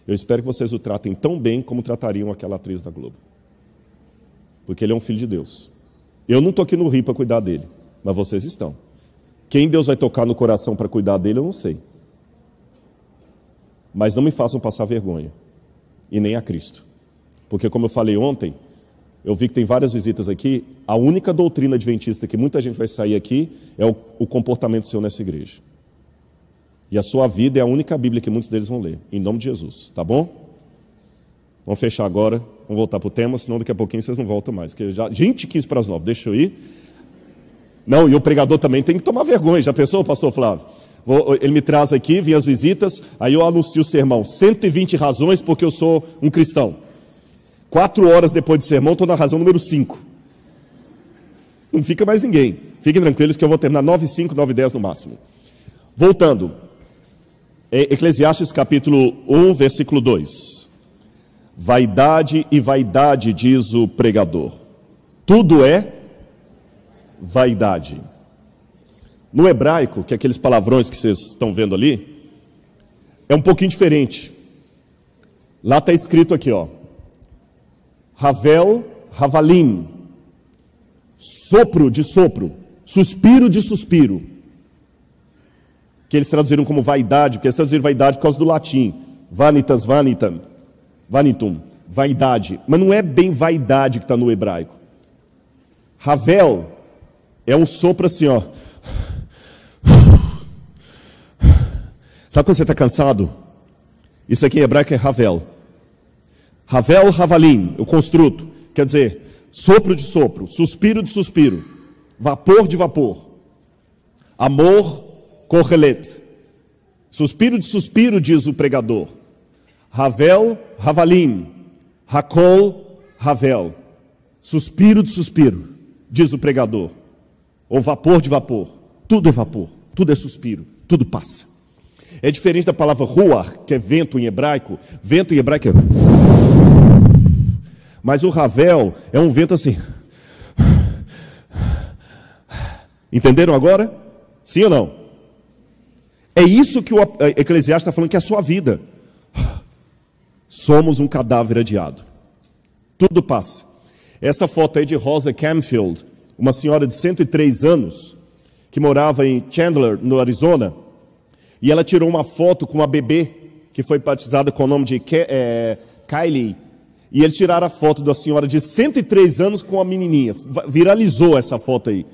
Eu espero que vocês o tratem tão bem como tratariam aquela atriz da Globo. Porque ele é um filho de Deus. Eu não estou aqui no Rio para cuidar dele, mas vocês estão. Quem Deus vai tocar no coração para cuidar dele, eu não sei. Mas não me façam passar vergonha. E nem a Cristo. Porque como eu falei ontem, eu vi que tem várias visitas aqui, a única doutrina adventista que muita gente vai sair aqui é o comportamento seu nessa igreja. E a sua vida é a única Bíblia que muitos deles vão ler, em nome de Jesus, tá bom? Vamos fechar agora. Vamos voltar para o tema, senão daqui a pouquinho vocês não voltam mais. Porque já, gente, 15 para as 9, deixa eu ir. Não, e o pregador também tem que tomar vergonha. Já pensou, pastor Flávio? Ele me traz aqui, vem as visitas, aí eu anuncio o sermão. 120 razões porque eu sou um cristão. 4 horas depois do sermão, estou na razão número 5. Não fica mais ninguém. Fiquem tranquilos que eu vou terminar 9:05, 9:10 no máximo. Voltando. Eclesiastes capítulo 1, versículo 2. Vaidade e vaidade, diz o pregador. Tudo é vaidade. No hebraico, que é aqueles palavrões que vocês estão vendo ali, é um pouquinho diferente. Lá está escrito aqui, ó. Havel, Havalim. Sopro de sopro. Suspiro de suspiro. Que eles traduziram como vaidade, porque eles traduziram vaidade por causa do latim. Vanitas, vanitam. Vanitum. Vaidade. Mas não é bem vaidade que está no hebraico. Havel é um sopro assim, ó. Sabe quando você está cansado? Isso aqui em hebraico é Havel. Havel, Havalim, o construto. Quer dizer, sopro de sopro, suspiro de suspiro, vapor de vapor. Amor, kohelet. Suspiro de suspiro, diz o pregador. Havel, Havalim. Hakol, Havel. Suspiro de suspiro, diz o pregador. Ou vapor de vapor. Tudo é vapor, tudo é suspiro, tudo passa. É diferente da palavra ruach, que é vento em hebraico. Vento em hebraico é... Mas o Havel é um vento assim. Entenderam agora? Sim ou não? É isso que o Eclesiastes está falando que é a sua vida. Somos um cadáver adiado. Tudo passa. Essa foto aí de Rosa Camfield, uma senhora de 103 anos, que morava em Chandler, no Arizona, e ela tirou uma foto com uma bebê que foi batizada com o nome de Kylie. E eles tiraram a foto da senhora de 103 anos com a menininha. Viralizou essa foto aí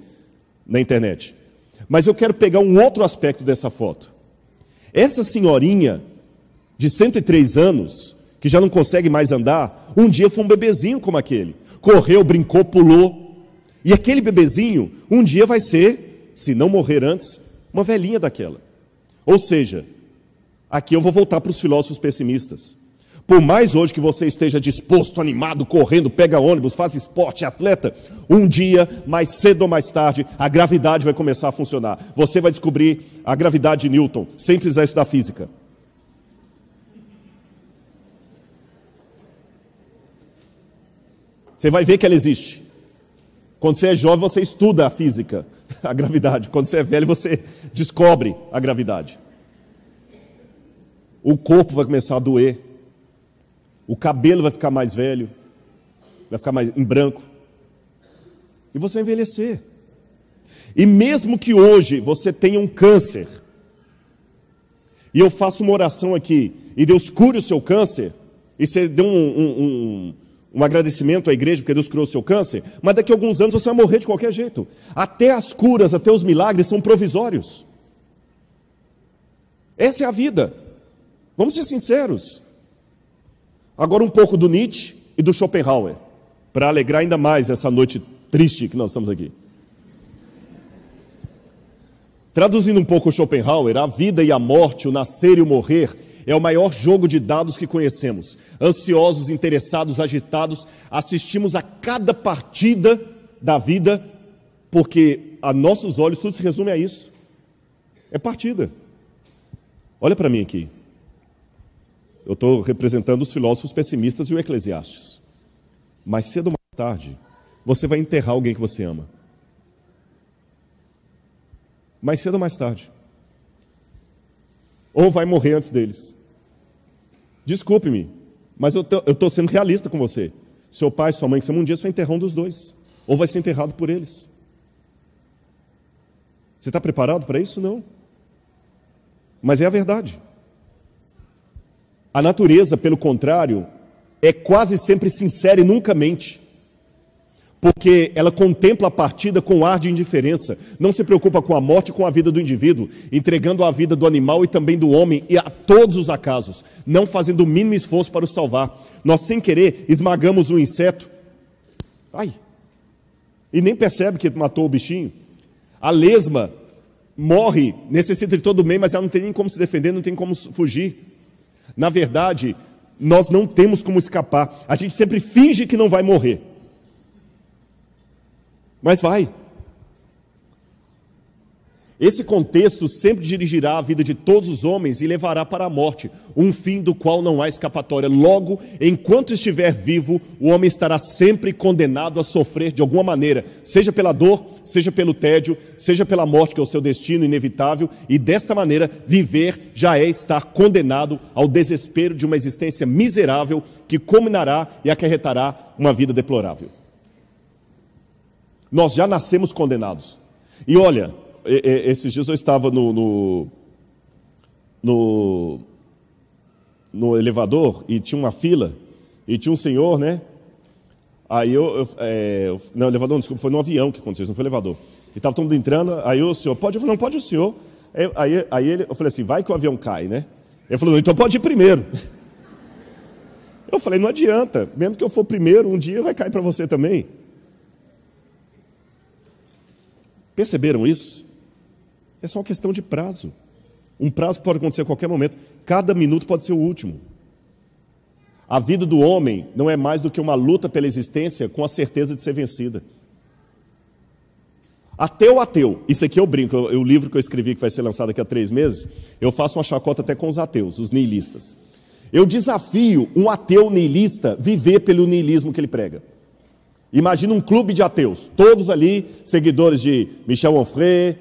na internet. Mas eu quero pegar um outro aspecto dessa foto. Essa senhorinha de 103 anos, que já não consegue mais andar, um dia foi um bebezinho como aquele. Correu, brincou, pulou. E aquele bebezinho, um dia vai ser, se não morrer antes, uma velhinha daquela. Ou seja, aqui eu vou voltar para os filósofos pessimistas. Por mais hoje que você esteja disposto, animado, correndo, pega ônibus, faz esporte, atleta, um dia, mais cedo ou mais tarde, a gravidade vai começar a funcionar. Você vai descobrir a gravidade de Newton, sem precisar estudar física. Você vai ver que ela existe. Quando você é jovem, você estuda a física, a gravidade. Quando você é velho, você descobre a gravidade. O corpo vai começar a doer. O cabelo vai ficar mais velho. Vai ficar mais em branco. E você vai envelhecer. E mesmo que hoje você tenha um câncer, e eu faço uma oração aqui, e Deus cure o seu câncer, e você dê um agradecimento à igreja porque Deus curou o seu câncer, mas daqui a alguns anos você vai morrer de qualquer jeito. Até as curas, até os milagres são provisórios. Essa é a vida. Vamos ser sinceros. Agora um pouco do Nietzsche e do Schopenhauer, para alegrar ainda mais essa noite triste que nós estamos aqui. Traduzindo um pouco o Schopenhauer, a vida e a morte, o nascer e o morrer, é o maior jogo de dados que conhecemos. Ansiosos, interessados, agitados, assistimos a cada partida da vida, porque a nossos olhos tudo se resume a isso. É partida. Olha para mim aqui. Eu estou representando os filósofos pessimistas e o Eclesiastes. Mais cedo ou mais tarde, você vai enterrar alguém que você ama. Mais cedo ou mais tarde. Ou vai morrer antes deles. Desculpe-me, mas eu estou sendo realista com você. Seu pai, sua mãe, que um dia você vai enterrar um dos dois. Ou vai ser enterrado por eles. Você está preparado para isso? Não. Mas é a verdade. A natureza, pelo contrário, é quase sempre sincera e nunca mente. porque ela contempla a partida com ar de indiferença, não se preocupa com a morte e com a vida do indivíduo, entregando a vida do animal e também do homem, e a todos os acasos, não fazendo o mínimo esforço para o salvar. Nós, sem querer, esmagamos um inseto, e nem percebe que matou o bichinho. A lesma morre, necessita de todo o meio, mas ela não tem nem como se defender, não tem como fugir. Na verdade, nós não temos como escapar, a gente sempre finge que não vai morrer. Mas vai. Esse contexto sempre dirigirá a vida de todos os homens e levará para a morte, um fim do qual não há escapatória. Logo, enquanto estiver vivo, o homem estará sempre condenado a sofrer de alguma maneira, seja pela dor, seja pelo tédio, seja pela morte, que é o seu destino inevitável, e desta maneira, viver já é estar condenado ao desespero de uma existência miserável que culminará e acarretará uma vida deplorável. Nós já nascemos condenados. E olha, esses dias eu estava no elevador e tinha uma fila, e tinha um senhor, né? Aí não, elevador, desculpa, foi no avião que aconteceu, não foi elevador. E estava todo mundo entrando, aí o senhor, pode? Eu falei, não, pode o senhor. Eu falei assim, vai que o avião cai, né? Ele falou, não, então pode ir primeiro. Eu falei, não adianta, mesmo que eu for primeiro, um dia vai cair para você também. Perceberam isso? É só uma questão de prazo. Um prazo que pode acontecer a qualquer momento. Cada minuto pode ser o último. A vida do homem não é mais do que uma luta pela existência com a certeza de ser vencida. Ateu, ateu. Isso aqui eu brinco. O livro que eu escrevi, que vai ser lançado daqui a 3 meses, eu faço uma chacota até com os ateus, os niilistas. Eu desafio um ateu niilista viver pelo niilismo que ele prega. Imagina um clube de ateus, todos ali, seguidores de Michel Onfray,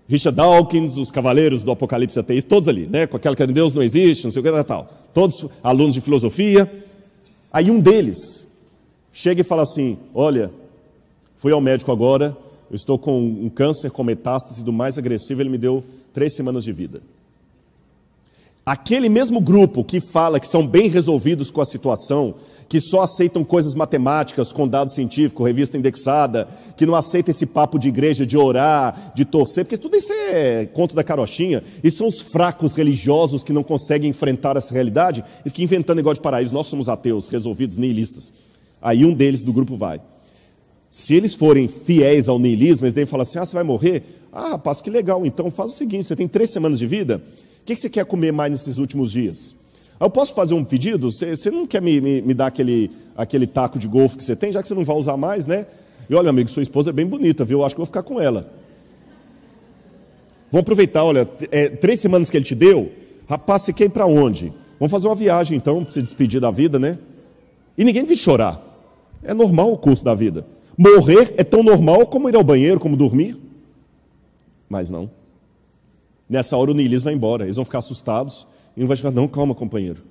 Richard Dawkins, os cavaleiros do Apocalipse ateísta, todos ali, né? Com aquela que Deus não existe, não sei o que, tal. Todos alunos de filosofia. Aí um deles chega e fala assim, olha, fui ao médico agora, eu estou com um câncer com metástase do mais agressivo, ele me deu 3 semanas de vida. Aquele mesmo grupo que fala que são bem resolvidos com a situação, que só aceitam coisas matemáticas com dados científicos, revista indexada, que não aceita esse papo de igreja, de orar, de torcer, porque tudo isso é conto da carochinha, e são os fracos religiosos que não conseguem enfrentar essa realidade e ficam inventando negócio de paraíso. Nós somos ateus, resolvidos, niilistas. Aí um deles do grupo vai. Se eles forem fiéis ao niilismo, eles devem falar assim, você vai morrer? Ah, rapaz, que legal, então faz o seguinte, você tem 3 semanas de vida, o que você quer comer mais nesses últimos dias? Eu posso fazer um pedido? Você não quer me dar aquele taco de golfe que você tem, já que você não vai usar mais, né? E olha, meu amigo, sua esposa é bem bonita, viu? Eu acho que eu vou ficar com ela. Vamos aproveitar, olha, 3 semanas que ele te deu, rapaz, você quer ir para onde? Vamos fazer uma viagem, então, para se despedir da vida, né? E ninguém devia chorar. É normal o curso da vida. Morrer é tão normal como ir ao banheiro, como dormir. Mas não. Nessa hora o niilismo vai embora, eles vão ficar assustados. E não vai chegar, não, calma, companheiro.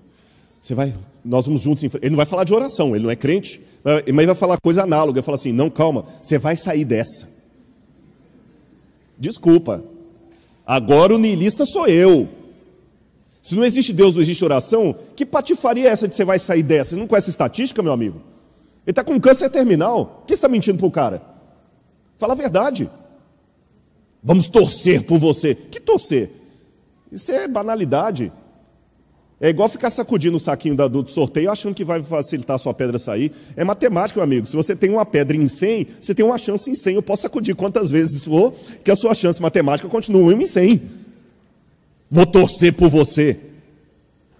Nós vamos juntos. Ele não vai falar de oração, ele não é crente, mas vai falar coisa análoga. Ele fala assim, não, calma, você vai sair dessa. Desculpa. Agora o niilista sou eu. Se não existe Deus, não existe oração, que patifaria é essa de você vai sair dessa? Você não conhece estatística, meu amigo? Ele está com câncer terminal. Por que você está mentindo para o cara? Fala a verdade. Vamos torcer por você. Que torcer? Isso é banalidade. É igual ficar sacudindo o saquinho do sorteio achando que vai facilitar a sua pedra sair. É matemática, meu amigo. Se você tem uma pedra em 100, você tem uma chance em 100. Eu posso sacudir quantas vezes for, que a sua chance matemática continua 1 em 100. Vou torcer por você.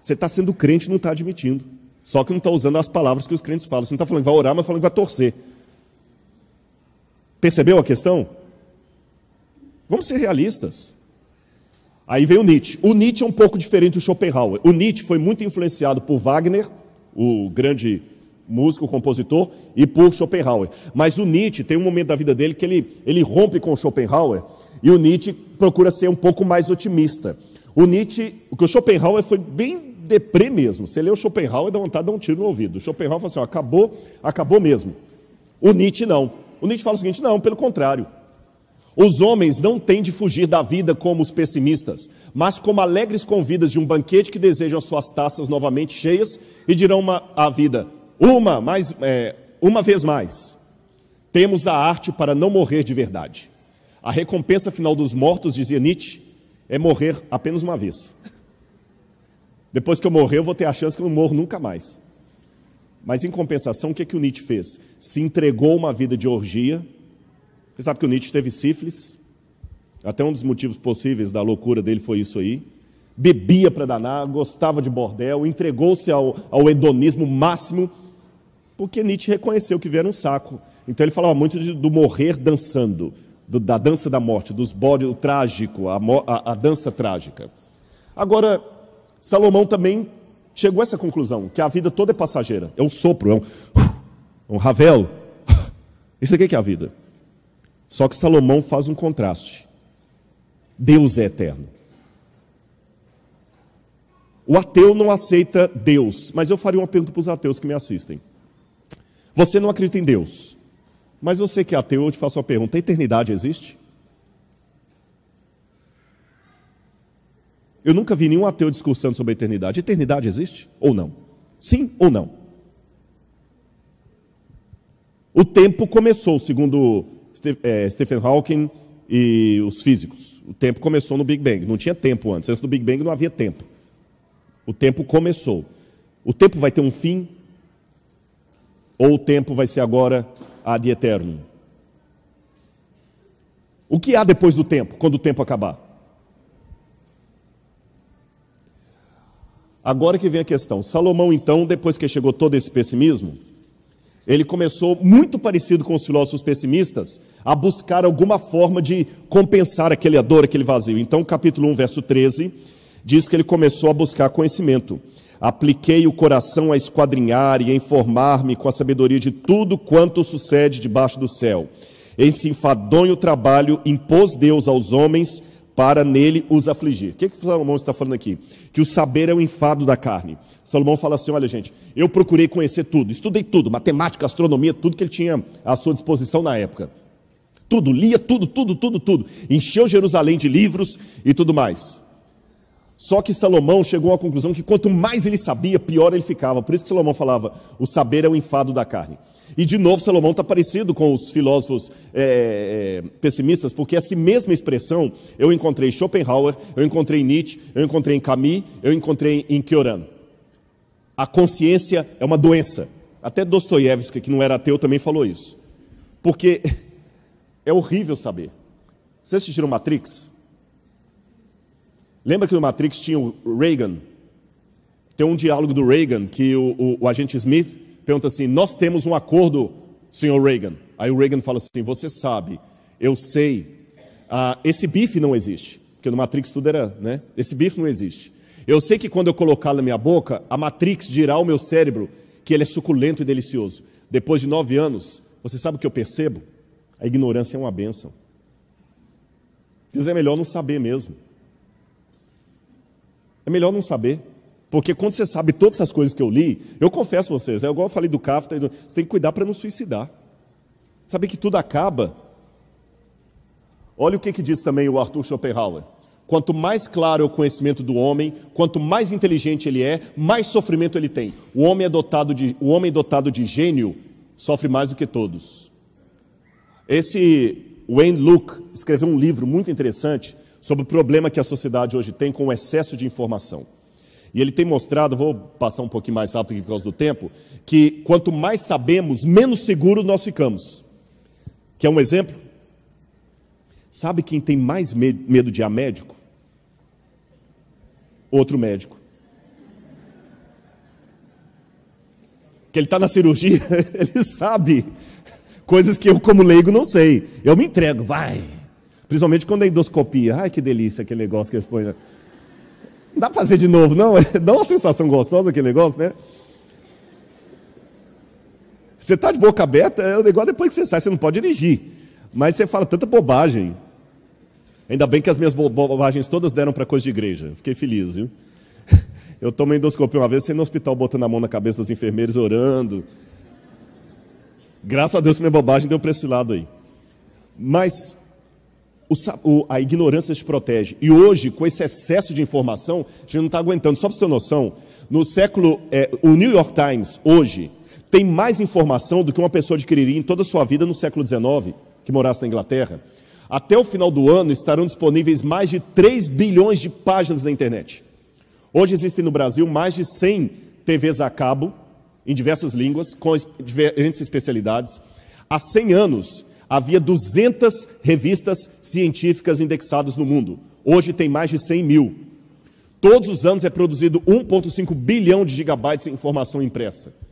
Você está sendo crente e não está admitindo. Só que não está usando as palavras que os crentes falam. Você não está falando que vai orar, mas falando que vai torcer. Percebeu a questão? Vamos ser realistas. Aí vem o Nietzsche. O Nietzsche é um pouco diferente do Schopenhauer. O Nietzsche foi muito influenciado por Wagner, o grande músico, compositor, e por Schopenhauer. Mas o Nietzsche tem um momento da vida dele que ele rompe com o Schopenhauer, e o Nietzsche procura ser um pouco mais otimista. O que o Schopenhauer foi bem deprê mesmo. Você lê o Schopenhauer, dá vontade de dar um tiro no ouvido. O Schopenhauer fala assim, acabou mesmo. O Nietzsche não. O Nietzsche fala o seguinte, não, pelo contrário. Os homens não têm de fugir da vida como os pessimistas, mas como alegres convidas de um banquete que desejam as suas taças novamente cheias e dirão à vida, uma vez mais, temos a arte para não morrer de verdade. A recompensa final dos mortos, dizia Nietzsche, é morrer apenas uma vez. Depois que eu morrer, eu vou ter a chance que eu não morro nunca mais. Mas, em compensação, o que o Nietzsche fez? Se entregou a uma vida de orgia. Você sabe que o Nietzsche teve sífilis. Até um dos motivos possíveis da loucura dele foi isso aí. Bebia para danar, gostava de bordel, entregou-se ao hedonismo máximo, porque Nietzsche reconheceu que era um saco. Então ele falava muito do morrer dançando, da dança da morte, dos bodes, o trágico, a dança trágica. Agora, Salomão também chegou a essa conclusão, que a vida toda é passageira, é um sopro, é um ravel. Isso aqui que é a vida. Só que Salomão faz um contraste. Deus é eterno. O ateu não aceita Deus, mas eu faria uma pergunta para os ateus que me assistem. Você não acredita em Deus, mas você que é ateu, eu te faço uma pergunta: a eternidade existe? Eu nunca vi nenhum ateu discursando sobre a eternidade. A eternidade existe ou não? Sim ou não? O tempo começou, segundo Stephen Hawking e os físicos. O tempo começou no Big Bang. Não tinha tempo antes. Antes do Big Bang não havia tempo. O tempo começou. O tempo vai ter um fim? Ou o tempo vai ser agora ad eternum? O que há depois do tempo, quando o tempo acabar? Agora que vem a questão. Salomão, então, depois que chegou todo esse pessimismo, ele começou, muito parecido com os filósofos pessimistas, a buscar alguma forma de compensar aquela dor, aquele vazio. Então, capítulo 1, verso 13, diz que ele começou a buscar conhecimento. Apliquei o coração a esquadrinhar e a informar-me com a sabedoria de tudo quanto sucede debaixo do céu. Esse enfadonho trabalho impôs Deus aos homens para nele os afligir. O que Salomão está falando aqui? Que o saber é o enfado da carne. Salomão fala assim: olha gente, eu procurei conhecer tudo, estudei tudo, matemática, astronomia, tudo que ele tinha à sua disposição na época. Tudo, lia tudo. Encheu Jerusalém de livros e tudo mais. Só que Salomão chegou à conclusão que quanto mais ele sabia, pior ele ficava. Por isso que Salomão falava, o saber é o enfado da carne. E de novo Salomão está parecido com os filósofos pessimistas, porque essa mesma expressão eu encontrei em Schopenhauer, eu encontrei em Nietzsche, eu encontrei em Camus, eu encontrei em Cioran. A consciência é uma doença. Até Dostoiévski, que não era ateu, também falou isso. Porque é horrível saber. Vocês assistiram Matrix? Lembra que no Matrix tinha o Reagan? Tem um diálogo do Reagan que o agente Smith pergunta assim: nós temos um acordo, senhor Reagan. Aí o Reagan fala assim: você sabe, eu sei, esse bife não existe. Porque no Matrix tudo era, né? Esse bife não existe. Eu sei que quando eu colocá-lo na minha boca, a Matrix dirá ao meu cérebro que ele é suculento e delicioso. Depois de 9 anos, você sabe o que eu percebo? A ignorância é uma bênção. É melhor não saber mesmo. É melhor não saber, porque quando você sabe todas essas coisas que eu li, eu confesso a vocês, é igual eu falei do Kafka, você tem que cuidar para não suicidar. Saber que tudo acaba. Olha o que diz também o Arthur Schopenhauer. Quanto mais claro é o conhecimento do homem, quanto mais inteligente ele é, mais sofrimento ele tem. O homem dotado de gênio sofre mais do que todos. Esse Wayne Luke escreveu um livro muito interessante sobre o problema que a sociedade hoje tem com o excesso de informação. E ele tem mostrado, vou passar um pouquinho mais rápido aqui por causa do tempo, que quanto mais sabemos, menos seguros nós ficamos. Quer um exemplo? Sabe quem tem mais medo de ir a médico? Outro médico. Que ele está na cirurgia, ele sabe coisas que eu, como leigo, não sei. Eu me entrego, vai. Principalmente quando é endoscopia. Ai, que delícia aquele negócio que eles põem. Não dá para fazer de novo, não? Dá uma sensação gostosa aquele negócio, né? Você está de boca aberta, é o negócio depois que você sai, você não pode dirigir. Mas você fala tanta bobagem. Ainda bem que as minhas bobagens todas deram para coisa de igreja. Fiquei feliz, viu? Eu tomei endoscopia uma vez, saí no hospital botando a mão na cabeça dos enfermeiros, orando. Graças a Deus, minha bobagem deu para esse lado aí. Mas a ignorância te protege. E hoje, com esse excesso de informação, a gente não está aguentando. Só para você ter noção, no século... o New York Times, hoje, tem mais informação do que uma pessoa adquiriria em toda a sua vida no século XIX, que morasse na Inglaterra. Até o final do ano estarão disponíveis mais de 3 bilhões de páginas na internet. Hoje existem no Brasil mais de 100 TVs a cabo, em diversas línguas, com diferentes especialidades. Há 100 anos, havia 200 revistas científicas indexadas no mundo. Hoje tem mais de 100 mil. Todos os anos é produzido 1,5 bilhão de gigabytes de informação impressa.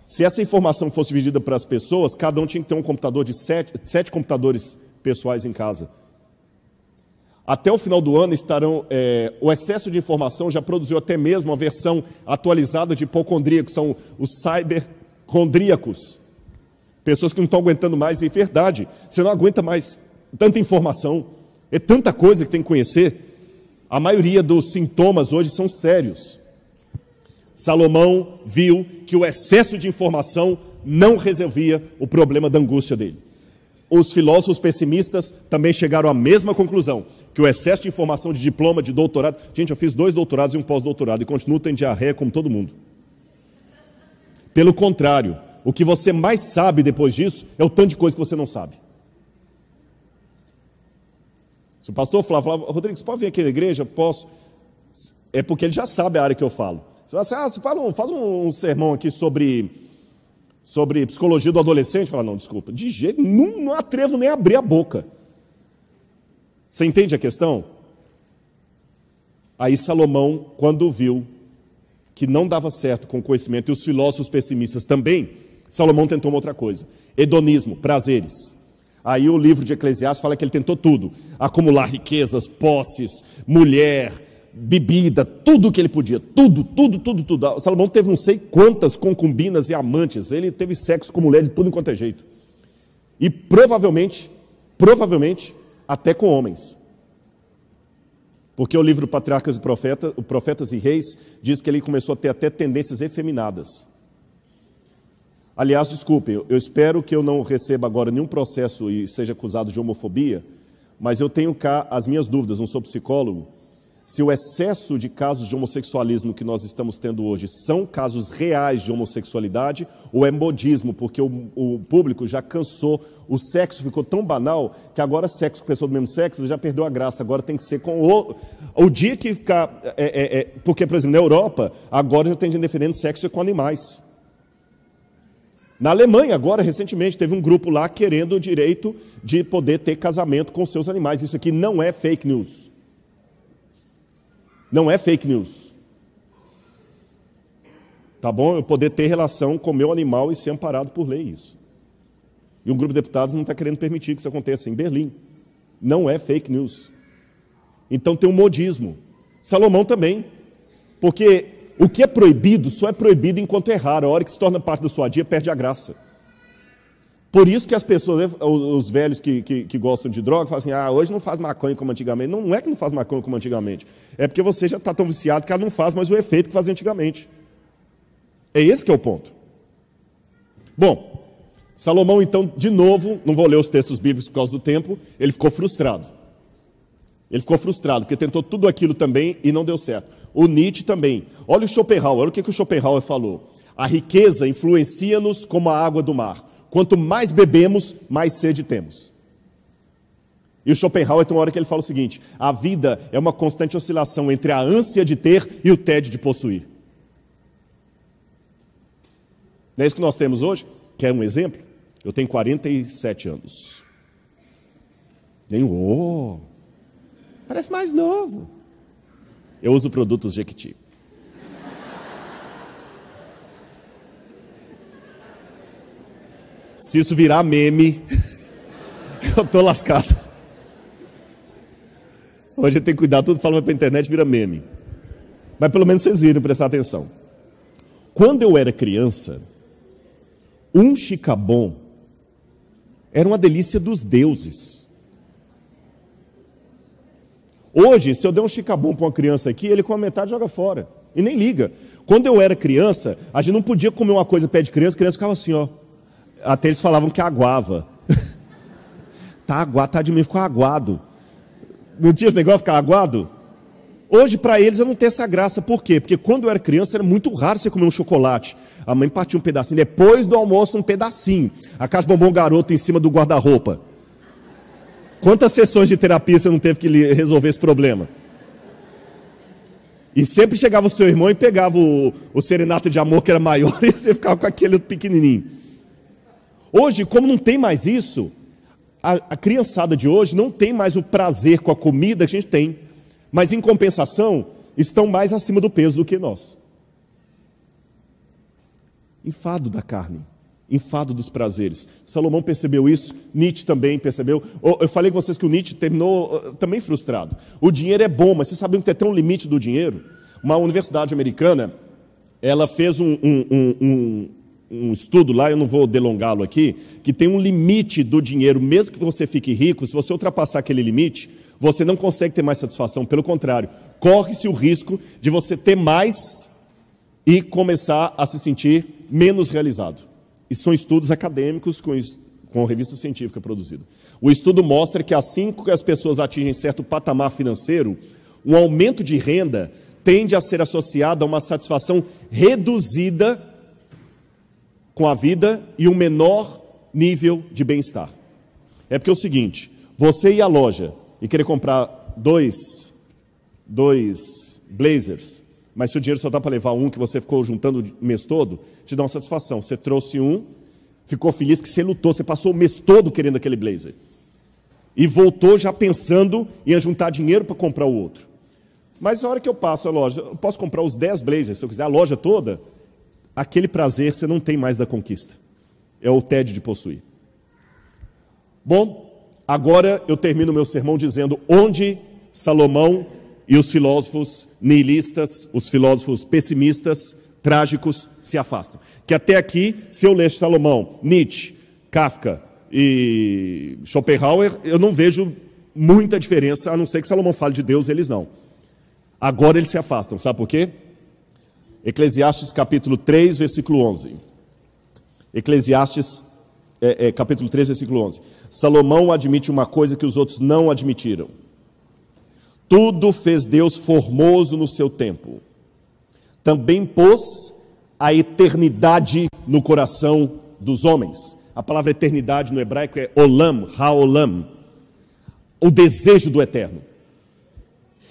Se essa informação fosse dividida para as pessoas, cada um tinha que ter um computador de 7 computadores pessoais em casa. Até o final do ano o excesso de informação já produziu até mesmo uma versão atualizada de hipocondríacos, são os cybercondríacos. Pessoas que não estão aguentando mais, e é verdade, você não aguenta mais tanta informação, é tanta coisa que tem que conhecer. A maioria dos sintomas hoje são sérios. Salomão viu que o excesso de informação não resolvia o problema da angústia dele. Os filósofos pessimistas também chegaram à mesma conclusão, que o excesso de informação, de diploma, de doutorado... Gente, eu fiz 2 doutorados e um pós-doutorado e continuo tendo diarreia como todo mundo. Pelo contrário, o que você mais sabe depois disso é o tanto de coisa que você não sabe. Se o pastor falava, Rodrigo, você pode vir aqui na igreja? Posso. É porque ele já sabe a área que eu falo. Você fala assim, faz um sermão aqui sobre psicologia do adolescente. Fala, não, desculpa, de jeito nenhum, não atrevo nem a abrir a boca. Você entende a questão? Aí Salomão, quando viu que não dava certo com o conhecimento, e os filósofos pessimistas também, Salomão tentou uma outra coisa: hedonismo, prazeres. Aí o livro de Eclesiastes fala que ele tentou tudo: acumular riquezas, posses, mulher, bebida, tudo que ele podia, tudo. Salomão teve não sei quantas concubinas e amantes, ele teve sexo com mulher de tudo enquanto é jeito. E provavelmente, até com homens. Porque o livro Patriarcas e Profetas e Reis diz que ele começou a ter até tendências efeminadas. Aliás, desculpe, eu espero que eu não receba agora nenhum processo e seja acusado de homofobia, mas eu tenho cá as minhas dúvidas, não sou psicólogo, se o excesso de casos de homossexualismo que nós estamos tendo hoje são casos reais de homossexualidade ou é modismo, porque o público já cansou, o sexo ficou tão banal que agora sexo com pessoa do mesmo sexo já perdeu a graça, agora tem que ser com o dia que ficar... porque, por exemplo, na Europa, agora já tem gente defendendo sexo com animais. Na Alemanha, agora, recentemente, teve um grupo lá querendo o direito de poder ter casamento com seus animais. Isso aqui não é fake news. Não é fake news. Tá bom? Eu poder ter relação com o meu animal e ser amparado por lei, isso. E um grupo de deputados não está querendo permitir que isso aconteça em Berlim. Não é fake news. Então tem um modismo. Salomão também. Porque o que é proibido só é proibido enquanto é raro. A hora que se torna parte da sua dia, perde a graça. Por isso que as pessoas, os velhos que gostam de droga, falam assim, hoje não faz maconha como antigamente. Não é que não faz maconha como antigamente. É porque você já está tão viciado que ela não faz mais o efeito que fazia antigamente. É esse que é o ponto. Bom, Salomão, então, de novo, não vou ler os textos bíblicos por causa do tempo, ele ficou frustrado. Ele ficou frustrado, porque tentou tudo aquilo também e não deu certo. O Nietzsche também. Olha o Schopenhauer, olha o que o Schopenhauer falou. A riqueza influencia-nos como a água do mar. Quanto mais bebemos, mais sede temos. E o Schopenhauer tem uma hora que ele fala o seguinte: a vida é uma constante oscilação entre a ânsia de ter e o tédio de possuir. Não é isso que nós temos hoje? Quer um exemplo? Eu tenho 47 anos. Parece mais novo. Eu uso produtos Jequiti. Se isso virar meme, eu estou lascado. Hoje tem que cuidar, tudo falando para a internet vira meme. Mas pelo menos vocês viram, prestar atenção. Quando eu era criança, um chicabon era uma delícia dos deuses. Hoje, se eu der um chicabon para uma criança aqui, ele com a metade joga fora. E nem liga. Quando eu era criança, a gente não podia comer uma coisa perto de criança, a criança ficava assim, ó. Até eles falavam que aguava. Tá de mim, ficou aguado. Não tinha esse negócio de ficar aguado? Hoje, para eles, eu não tenho essa graça. Por quê? Porque quando eu era criança, era muito raro você comer um chocolate. A mãe partia um pedacinho. Depois do almoço, um pedacinho. A caixa de bombom garoto em cima do guarda-roupa. Quantas sessões de terapia você não teve que resolver esse problema? E sempre chegava o seu irmão e pegava o serenata de amor, que era maior, e você ficava com aquele pequenininho. Hoje, como não tem mais isso, a criançada de hoje não tem mais o prazer com a comida que a gente tem. Mas, em compensação, estão mais acima do peso do que nós. Enfado da carne, enfado dos prazeres. Salomão percebeu isso, Nietzsche também percebeu. Eu falei com vocês que o Nietzsche terminou também frustrado. O dinheiro é bom, mas vocês sabiam que tem um limite do dinheiro? Uma universidade americana, ela fez um estudo lá, eu não vou delongá-lo aqui, que tem um limite do dinheiro, mesmo que você fique rico, se você ultrapassar aquele limite, você não consegue ter mais satisfação, pelo contrário, corre-se o risco de você ter mais e começar a se sentir menos realizado. E são estudos acadêmicos com revista científica produzida. O estudo mostra que assim que as pessoas atingem certo patamar financeiro, um aumento de renda tende a ser associado a uma satisfação reduzida com a vida e um menor nível de bem-estar. É porque é o seguinte, você ir à loja e querer comprar dois blazers, mas se o dinheiro só dá para levar um que você ficou juntando o mês todo, te dá uma satisfação. Você trouxe um, ficou feliz porque você lutou, você passou o mês todo querendo aquele blazer. E voltou já pensando em juntar dinheiro para comprar o outro. Mas a hora que eu passo a loja, eu posso comprar os 10 blazers, se eu quiser a loja toda, aquele prazer você não tem mais da conquista. É o tédio de possuir. Bom, agora eu termino meu sermão dizendo onde Salomão e os filósofos nihilistas, os filósofos pessimistas, trágicos, se afastam. Que até aqui, se eu ler Salomão, Nietzsche, Kafka e Schopenhauer, eu não vejo muita diferença, a não ser que Salomão fale de Deus, eles não. Agora eles se afastam, sabe por quê? Eclesiastes capítulo 3, versículo 11. Eclesiastes capítulo 3, versículo 11. Salomão admite uma coisa que os outros não admitiram. Tudo fez Deus formoso no seu tempo. Também pôs a eternidade no coração dos homens. A palavra eternidade no hebraico é olam, haolam. O desejo do eterno.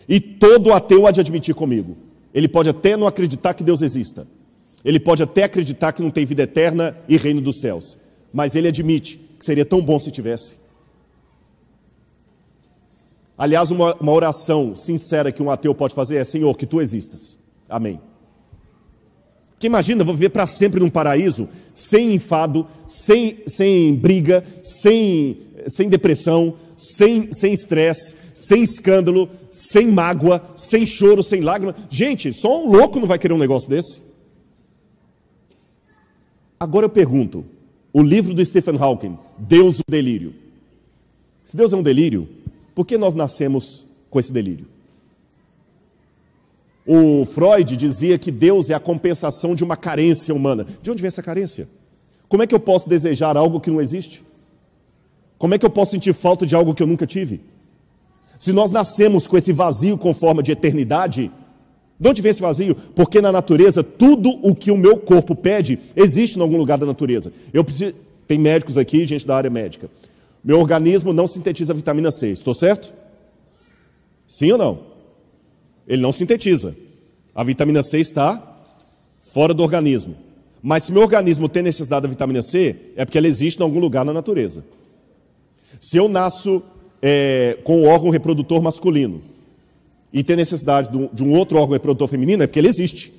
E todo ateu há de admitir comigo. Ele pode até não acreditar que Deus exista. Ele pode até acreditar que não tem vida eterna e reino dos céus. Mas ele admite que seria tão bom se tivesse. Aliás, uma oração sincera que um ateu pode fazer é: Senhor, que tu existas. Amém. Que imagina, vou viver para sempre num paraíso, sem enfado, sem briga, sem depressão, sem estresse, sem escândalo, sem mágoa, sem choro, sem lágrima. Gente, só um louco não vai querer um negócio desse. Agora eu pergunto, o livro do Stephen Hawking, Deus, o delírio. Se Deus é um delírio, por que nós nascemos com esse delírio? O Freud dizia que Deus é a compensação de uma carência humana. De onde vem essa carência? Como é que eu posso desejar algo que não existe? Como é que eu posso sentir falta de algo que eu nunca tive? Se nós nascemos com esse vazio com forma de eternidade, de onde vem esse vazio? Porque na natureza, tudo o que o meu corpo pede, existe em algum lugar da natureza. Tem médicos aqui, gente da área médica. Meu organismo não sintetiza vitamina C, estou certo? Sim ou não? Ele não sintetiza. A vitamina C está fora do organismo. Mas se meu organismo tem necessidade da vitamina C, é porque ela existe em algum lugar na natureza. Se eu nasço com o órgão reprodutor masculino e tem necessidade de um outro órgão reprodutor feminino, é porque ele existe.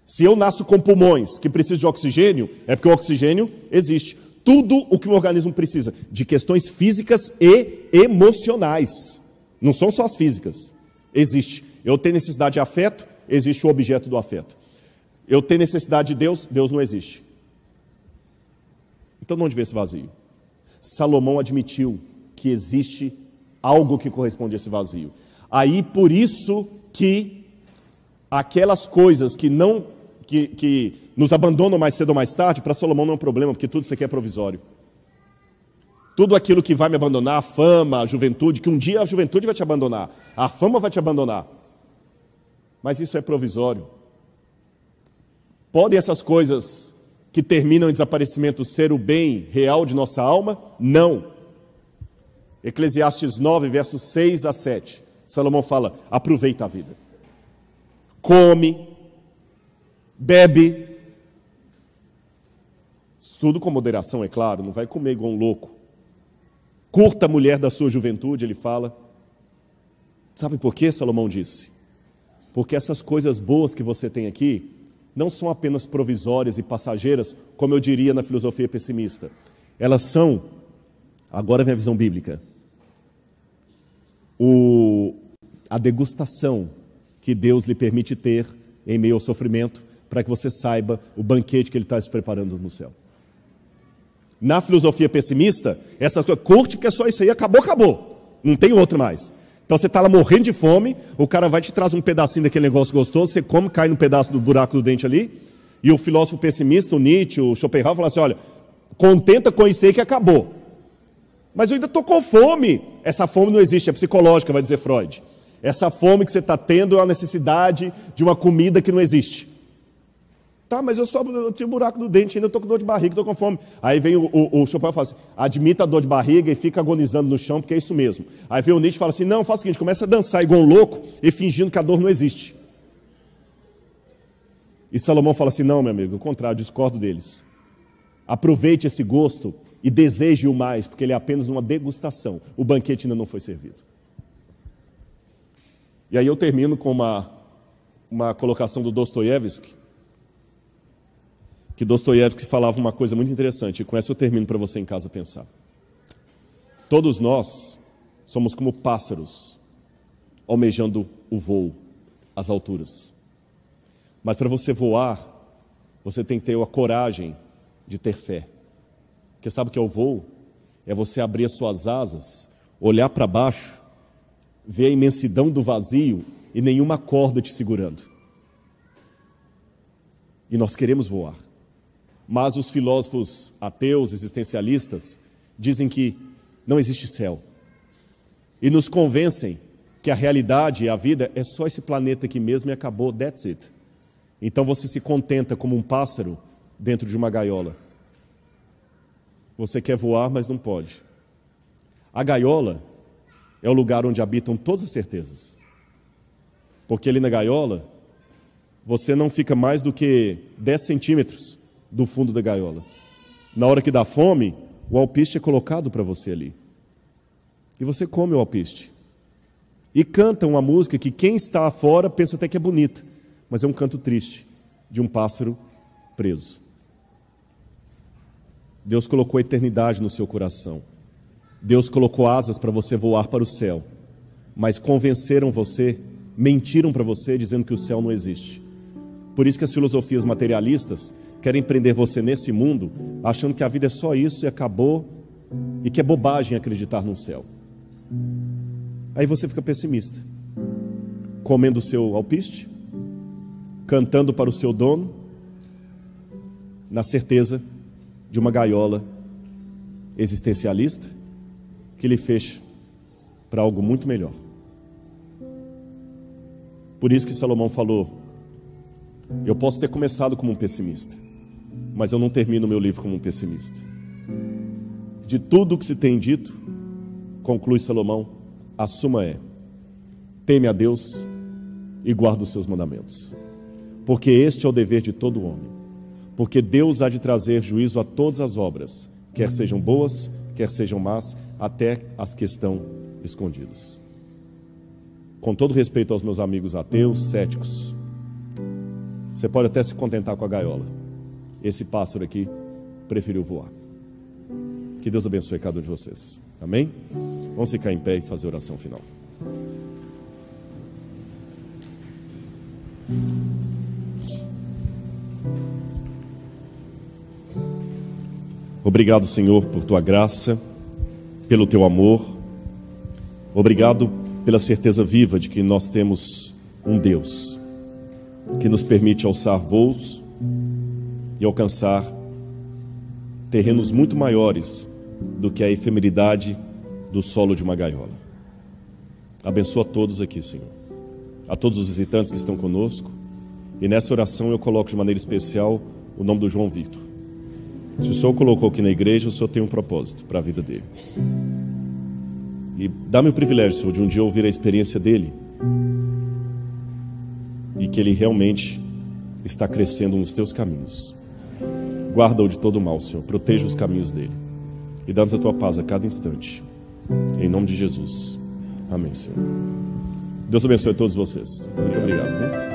Se eu nasço com pulmões que precisam de oxigênio, é porque o oxigênio existe. Tudo o que o organismo precisa, de questões físicas e emocionais. Não são só as físicas. Existe. Eu tenho necessidade de afeto, existe o objeto do afeto. Eu tenho necessidade de Deus, Deus não existe. Então, de onde vem esse vazio? Salomão admitiu que existe algo que corresponde a esse vazio. Aí, por isso que aquelas coisas que nos abandonam mais cedo ou mais tarde, para Salomão não é um problema, porque tudo isso aqui é provisório. Tudo aquilo que vai me abandonar, a fama, a juventude, que um dia a juventude vai te abandonar, a fama vai te abandonar. Mas isso é provisório. Podem essas coisas que terminam em desaparecimento ser o bem real de nossa alma? Não. Eclesiastes 9, versos 6 a 7. Salomão fala: aproveita a vida. Come, bebe, tudo com moderação, é claro, não vai comer igual um louco. Curta a mulher da sua juventude, ele fala. Sabe por quê, Salomão disse? Porque essas coisas boas que você tem aqui não são apenas provisórias e passageiras, como eu diria na filosofia pessimista. Elas são, agora vem a visão bíblica, a degustação que Deus lhe permite ter em meio ao sofrimento, para que você saiba o banquete que Ele está se preparando no céu. Na filosofia pessimista, essas coisas, curte porque é só isso aí, acabou. Não tem outro mais. Então você está lá morrendo de fome, o cara vai te trazer um pedacinho daquele negócio gostoso, você come, cai num pedaço do buraco do dente ali, e o filósofo pessimista, o Nietzsche, o Schopenhauer, fala assim: olha, contenta com isso aí que acabou. Mas eu ainda estou com fome. Essa fome não existe, é psicológica, vai dizer Freud. Essa fome que você está tendo é a necessidade de uma comida que não existe. Tá, mas eu tinha um buraco no dente, ainda estou com dor de barriga, estou com fome. Aí vem o Schopenhauer e fala assim: admita a dor de barriga e fica agonizando no chão, porque é isso mesmo. Aí vem o Nietzsche e fala assim: não, faz o seguinte, começa a dançar igual um louco e fingindo que a dor não existe. E Salomão fala assim: não, meu amigo, o contrário, discordo deles. Aproveite esse gosto e deseje-o mais, porque ele é apenas uma degustação. O banquete ainda não foi servido. E aí eu termino com uma colocação do Dostoiévski, que Dostoiévski falava uma coisa muito interessante, e com essa eu termino para você em casa pensar. Todos nós somos como pássaros, almejando o voo, as alturas. Mas para você voar, você tem que ter a coragem de ter fé. Porque sabe o que é o voo? É você abrir as suas asas, olhar para baixo, ver a imensidão do vazio e nenhuma corda te segurando. E nós queremos voar. Mas os filósofos ateus, existencialistas, dizem que não existe céu. E nos convencem que a realidade e a vida é só esse planeta aqui mesmo e acabou, that's it. Então você se contenta como um pássaro dentro de uma gaiola. Você quer voar, mas não pode. A gaiola é o lugar onde habitam todas as certezas. Porque ali na gaiola, você não fica mais do que 10 centímetros do fundo da gaiola. Na hora que dá fome, o alpiste é colocado para você ali. E você come o alpiste. E canta uma música que quem está fora pensa até que é bonita, mas é um canto triste de um pássaro preso. Deus colocou a eternidade no seu coração. Deus colocou asas para você voar para o céu. Mas convenceram você, mentiram para você dizendo que o céu não existe. Por isso que as filosofias materialistas querem prender você nesse mundo, achando que a vida é só isso e acabou, e que é bobagem acreditar no céu. Aí você fica pessimista, comendo o seu alpiste, cantando para o seu dono, na certeza de uma gaiola existencialista que lhe fecha para algo muito melhor. Por isso que Salomão falou: eu posso ter começado como um pessimista, mas eu não termino meu livro como um pessimista. De tudo o que se tem dito, conclui Salomão, a suma é: teme a Deus e guarda os seus mandamentos, porque este é o dever de todo homem, porque Deus há de trazer juízo a todas as obras, quer sejam boas, quer sejam más, até as que estão escondidas. Com todo respeito aos meus amigos ateus, céticos, você pode até se contentar com a gaiola. Esse pássaro aqui preferiu voar. Que Deus abençoe cada um de vocês. Amém? Vamos ficar em pé e fazer a oração final. Obrigado, Senhor, por Tua graça, pelo Teu amor. Obrigado pela certeza viva de que nós temos um Deus que nos permite alçar voos e alcançar terrenos muito maiores do que a efemeridade do solo de uma gaiola. Abençoa a todos aqui, Senhor. A todos os visitantes que estão conosco. E nessa oração eu coloco de maneira especial o nome do João Victor. Se o Senhor colocou aqui na igreja, o Senhor tem um propósito para a vida dele. E dá-me o privilégio, Senhor, de um dia ouvir a experiência dele e que ele realmente está crescendo nos teus caminhos. Guarda-o de todo mal, Senhor. Proteja os caminhos dele. E dá-nos a tua paz a cada instante. Em nome de Jesus. Amém, Senhor. Deus abençoe a todos vocês. Muito obrigado. Viu?